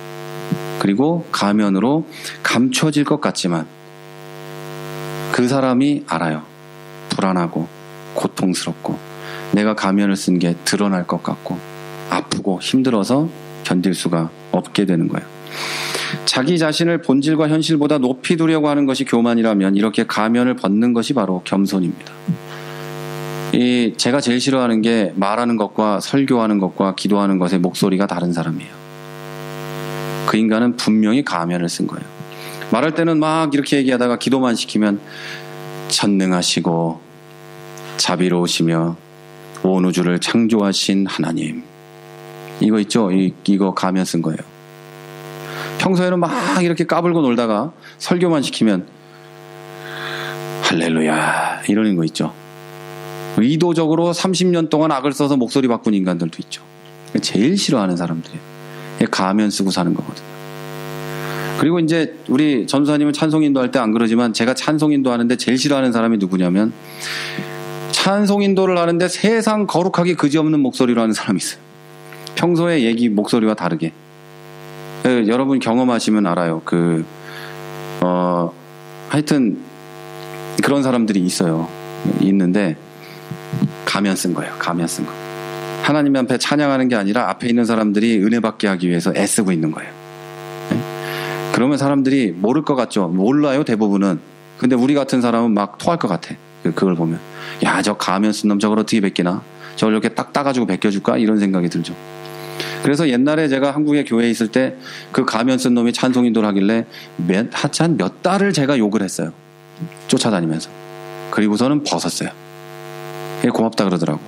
그리고 가면으로 감춰질 것 같지만 그 사람이 알아요. 불안하고 고통스럽고 내가 가면을 쓴 게 드러날 것 같고 아프고 힘들어서 견딜 수가 없게 되는 거예요. 자기 자신을 본질과 현실보다 높이 두려고 하는 것이 교만이라면 이렇게 가면을 벗는 것이 바로 겸손입니다. 제가 제일 싫어하는 게 말하는 것과 설교하는 것과 기도하는 것의 목소리가 다른 사람이에요. 그 인간은 분명히 가면을 쓴 거예요. 말할 때는 막 이렇게 얘기하다가 기도만 시키면 전능하시고 자비로우시며 온 우주를 창조하신 하나님, 이거 있죠? 이거 가면 쓴 거예요. 평소에는 막 이렇게 까불고 놀다가 설교만 시키면 할렐루야 이러는 거 있죠. 의도적으로 30년 동안 악을 써서 목소리 바꾼 인간들도 있죠. 제일 싫어하는 사람들이에요. 가면 쓰고 사는 거거든요. 그리고 이제 우리 전도사님은 찬송인도 할 때 안 그러지만 제가 찬송인도 하는데 제일 싫어하는 사람이 누구냐면 찬송인도를 하는데 세상 거룩하게 그지없는 목소리로 하는 사람이 있어요. 평소에 얘기 목소리와 다르게. 여러분 경험하시면 알아요. 하여튼 그런 사람들이 있는데 가면 쓴 거예요. 가면 쓴 거. 하나님 앞에 찬양하는 게 아니라 앞에 있는 사람들이 은혜 받게 하기 위해서 애쓰고 있는 거예요. 네? 그러면 사람들이 모를 것 같죠. 몰라요, 대부분은. 근데 우리 같은 사람은 막 토할 것 같아. 그걸 보면. 야, 저 가면 쓴 놈 저걸 어떻게 베끼나? 저걸 이렇게 딱 따가지고 베껴줄까? 이런 생각이 들죠. 그래서 옛날에 제가 한국에 교회에 있을 때 그 가면 쓴 놈이 찬송인도를 하길래 한 몇 달을 제가 욕을 했어요. 쫓아다니면서. 그리고서는 벗었어요. 고맙다 그러더라고.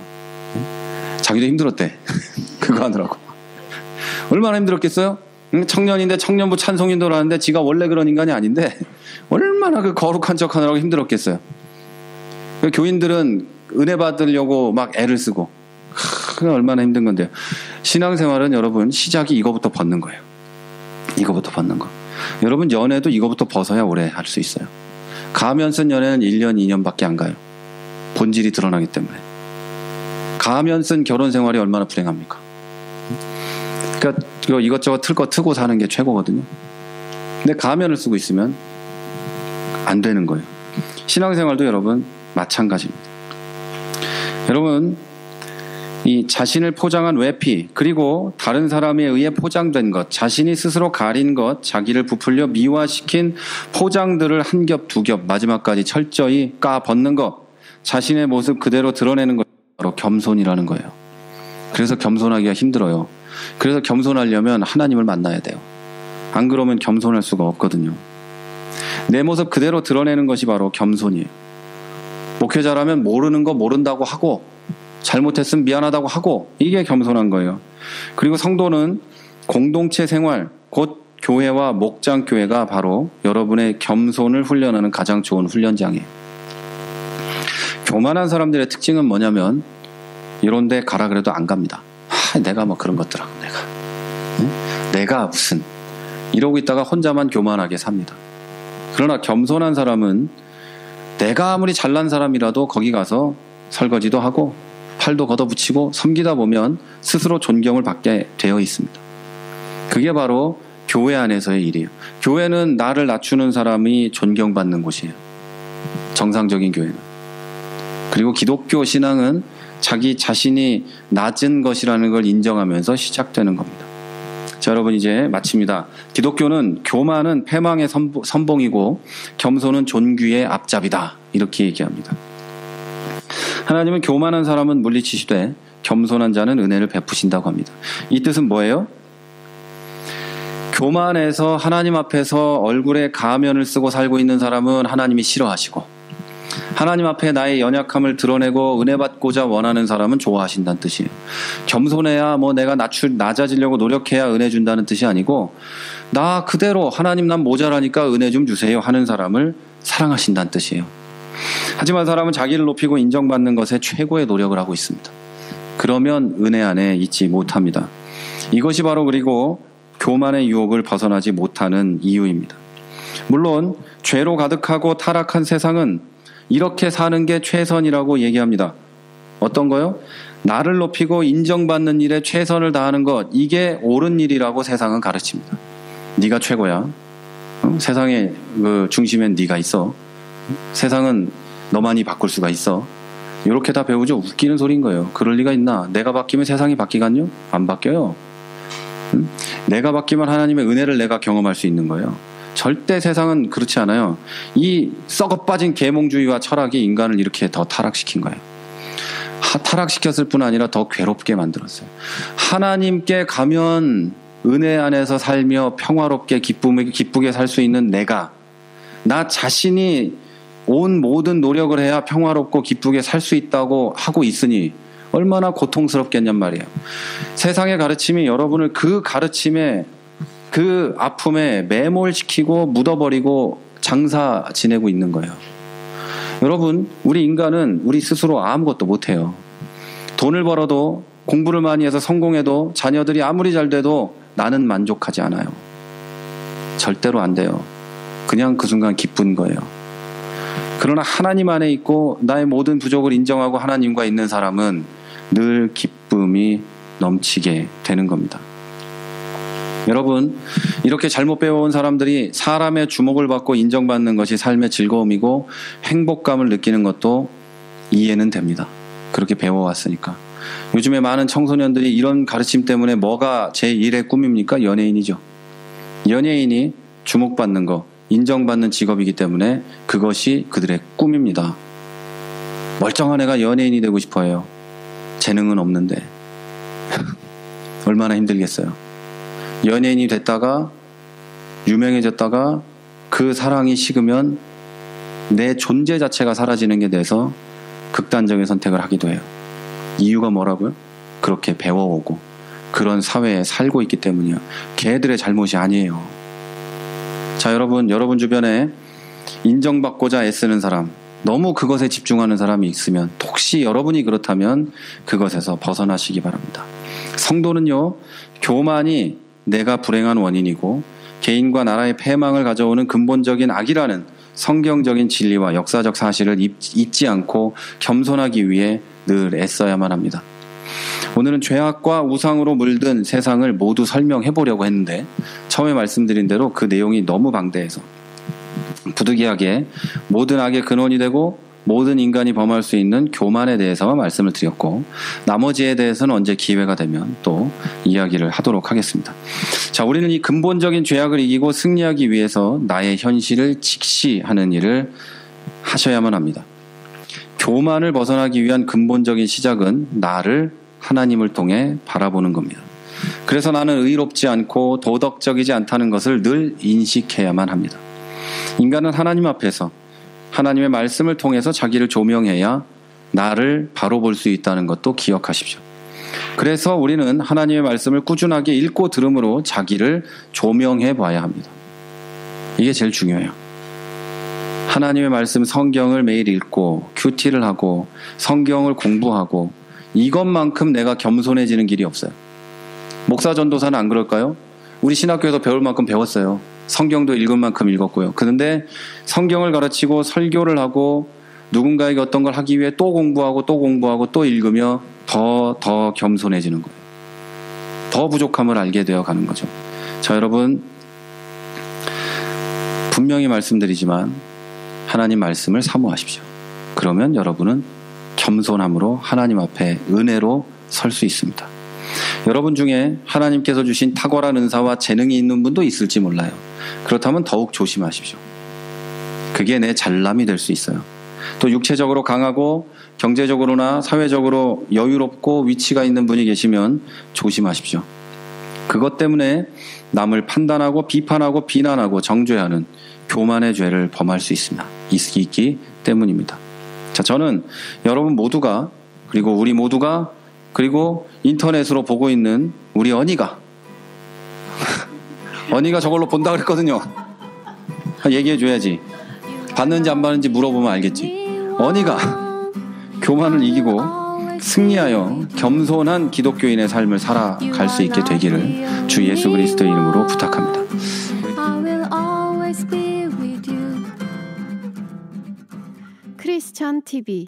자기도 힘들었대. 그거 하느라고. 얼마나 힘들었겠어요? 청년인데 청년부 찬송인도를 하는데 지가 원래 그런 인간이 아닌데 얼마나 그 거룩한 척 하느라고 힘들었겠어요. 교인들은 은혜 받으려고 막 애를 쓰고 얼마나 힘든 건데요. 신앙생활은 여러분 시작이 이거부터 벗는 거예요. 이거부터 벗는 거. 여러분 연애도 이거부터 벗어야 오래 할 수 있어요. 가면 쓴 연애는 1년, 2년밖에 안 가요. 본질이 드러나기 때문에. 가면 쓴 결혼 생활이 얼마나 불행합니까? 그러니까 이것저것 틀 거 트고 사는 게 최고거든요. 근데 가면을 쓰고 있으면 안 되는 거예요. 신앙생활도 여러분 마찬가지입니다. 여러분 이 자신을 포장한 외피 그리고 다른 사람에 의해 포장된 것, 자신이 스스로 가린 것, 자기를 부풀려 미화시킨 포장들을 한 겹, 두 겹, 마지막까지 철저히 까 벗는 것, 자신의 모습 그대로 드러내는 것이 바로 겸손이라는 거예요. 그래서 겸손하기가 힘들어요. 그래서 겸손하려면 하나님을 만나야 돼요. 안 그러면 겸손할 수가 없거든요. 내 모습 그대로 드러내는 것이 바로 겸손이에요. 목회자라면 모르는 거 모른다고 하고 잘못했으면 미안하다고 하고 이게 겸손한 거예요. 그리고 성도는 공동체 생활, 곧 교회와 목장교회가 바로 여러분의 겸손을 훈련하는 가장 좋은 훈련장이에요. 교만한 사람들의 특징은 뭐냐면 이런 데 가라 그래도 안 갑니다. 내가 뭐 그런 것들하고 내가 무슨 이러고 있다가 혼자만 교만하게 삽니다. 그러나 겸손한 사람은 내가 아무리 잘난 사람이라도 거기 가서 설거지도 하고 팔도 걷어붙이고 섬기다 보면 스스로 존경을 받게 되어 있습니다. 그게 바로 교회 안에서의 일이에요. 교회는 나를 낮추는 사람이 존경받는 곳이에요. 정상적인 교회는. 그리고 기독교 신앙은 자기 자신이 낮은 것이라는 걸 인정하면서 시작되는 겁니다. 자, 여러분 이제 마칩니다. 기독교는 교만은 패망의 선봉이고 겸손은 존귀의 앞잡이다. 이렇게 얘기합니다. 하나님은 교만한 사람은 물리치시되 겸손한 자는 은혜를 베푸신다고 합니다. 이 뜻은 뭐예요? 교만해서 하나님 앞에서 얼굴에 가면을 쓰고 살고 있는 사람은 하나님이 싫어하시고 하나님 앞에 나의 연약함을 드러내고 은혜 받고자 원하는 사람은 좋아하신다는 뜻이에요. 겸손해야 뭐 내가 낮아지려고 노력해야 은혜 준다는 뜻이 아니고 나 그대로 하나님 난 모자라니까 은혜 좀 주세요 하는 사람을 사랑하신다는 뜻이에요. 하지만 사람은 자기를 높이고 인정받는 것에 최고의 노력을 하고 있습니다. 그러면 은혜 안에 있지 못합니다. 이것이 바로 그리고 교만의 유혹을 벗어나지 못하는 이유입니다. 물론 죄로 가득하고 타락한 세상은 이렇게 사는 게 최선이라고 얘기합니다. 어떤 거요? 나를 높이고 인정받는 일에 최선을 다하는 것, 이게 옳은 일이라고 세상은 가르칩니다. 네가 최고야. 세상의 그 중심엔 네가 있어. 세상은 너만이 바꿀 수가 있어. 이렇게 다 배우죠. 웃기는 소리인 거예요. 그럴 리가 있나? 내가 바뀌면 세상이 바뀌겠요? 안 바뀌어요. 내가 바뀌면 하나님의 은혜를 내가 경험할 수 있는 거예요. 절대 세상은 그렇지 않아요. 이 썩어빠진 계몽주의와 철학이 인간을 이렇게 더 타락시킨 거예요. 타락시켰을 뿐 아니라 더 괴롭게 만들었어요. 하나님께 가면 은혜 안에서 살며 평화롭게 기쁘게 살 수 있는 내가, 나 자신이 온 모든 노력을 해야 평화롭고 기쁘게 살 수 있다고 하고 있으니 얼마나 고통스럽겠냔 말이에요. 세상의 가르침이 여러분을 그 가르침에, 그 아픔에 매몰시키고 묻어버리고 장사 지내고 있는 거예요. 여러분, 우리 인간은 우리 스스로 아무것도 못해요. 돈을 벌어도, 공부를 많이 해서 성공해도, 자녀들이 아무리 잘 돼도 나는 만족하지 않아요. 절대로 안 돼요. 그냥 그 순간 기쁜 거예요. 그러나 하나님 안에 있고 나의 모든 부족을 인정하고 하나님과 있는 사람은 늘 기쁨이 넘치게 되는 겁니다. 여러분, 이렇게 잘못 배워온 사람들이 사람의 주목을 받고 인정받는 것이 삶의 즐거움이고 행복감을 느끼는 것도 이해는 됩니다. 그렇게 배워왔으니까. 요즘에 많은 청소년들이 이런 가르침 때문에 뭐가 제1의 꿈입니까? 연예인이죠. 연예인이 주목받는 거, 인정받는 직업이기 때문에 그것이 그들의 꿈입니다. 멀쩡한 애가 연예인이 되고 싶어해요. 재능은 없는데 얼마나 힘들겠어요. 연예인이 됐다가 유명해졌다가 그 사랑이 식으면 내 존재 자체가 사라지는 게 돼서 극단적인 선택을 하기도 해요. 이유가 뭐라고요? 그렇게 배워오고 그런 사회에 살고 있기 때문이에요. 걔들의 잘못이 아니에요. 자, 여러분 주변에 인정받고자 애쓰는 사람, 너무 그것에 집중하는 사람이 있으면 혹시 여러분이 그렇다면 그것에서 벗어나시기 바랍니다. 성도는요, 교만이 내가 불행한 원인이고 개인과 나라의 패망을 가져오는 근본적인 악이라는 성경적인 진리와 역사적 사실을 잊지 않고 겸손하기 위해 늘 애써야만 합니다. 오늘은 죄악과 우상으로 물든 세상을 모두 설명해 보려고 했는데 처음에 말씀드린 대로 그 내용이 너무 방대해서 부득이하게 모든 악의 근원이 되고 모든 인간이 범할 수 있는 교만에 대해서만 말씀을 드렸고 나머지에 대해서는 언제 기회가 되면 또 이야기를 하도록 하겠습니다. 자, 우리는 이 근본적인 죄악을 이기고 승리하기 위해서 나의 현실을 직시하는 일을 하셔야만 합니다. 교만을 벗어나기 위한 근본적인 시작은 나를 하나님을 통해 바라보는 겁니다. 그래서 나는 의롭지 않고 도덕적이지 않다는 것을 늘 인식해야만 합니다. 인간은 하나님 앞에서 하나님의 말씀을 통해서 자기를 조명해야 나를 바로 볼 수 있다는 것도 기억하십시오. 그래서 우리는 하나님의 말씀을 꾸준하게 읽고 들음으로 자기를 조명해 봐야 합니다. 이게 제일 중요해요. 하나님의 말씀 성경을 매일 읽고 큐티를 하고 성경을 공부하고 이것만큼 내가 겸손해지는 길이 없어요. 목사 전도사는 안 그럴까요? 우리 신학교에서 배울 만큼 배웠어요. 성경도 읽은 만큼 읽었고요. 그런데 성경을 가르치고 설교를 하고 누군가에게 어떤 걸 하기 위해 또 공부하고 또 읽으며 더 겸손해지는 거예요. 더 부족함을 알게 되어 가는 거죠. 자, 여러분, 분명히 말씀드리지만 하나님 말씀을 사모하십시오. 그러면 여러분은 겸손함으로 하나님 앞에 은혜로 설 수 있습니다. 여러분 중에 하나님께서 주신 탁월한 은사와 재능이 있는 분도 있을지 몰라요. 그렇다면 더욱 조심하십시오. 그게 내 잘남이 될 수 있어요. 또 육체적으로 강하고 경제적으로나 사회적으로 여유롭고 위치가 있는 분이 계시면 조심하십시오. 그것 때문에 남을 판단하고 비판하고 비난하고 정죄하는 교만의 죄를 범할 수 있기 때문입니다. 자, 저는 여러분 모두가 그리고 우리 모두가 그리고 인터넷으로 보고 있는 우리 언니가 저걸로 본다 그랬거든요. 얘기해 줘야지. 받는지 안 받는지 물어보면 알겠지. 언니가 교만을 이기고 승리하여 겸손한 기독교인의 삶을 살아갈 수 있게 되기를 주 예수 그리스도의 이름으로 부탁합니다. 크리스천 TV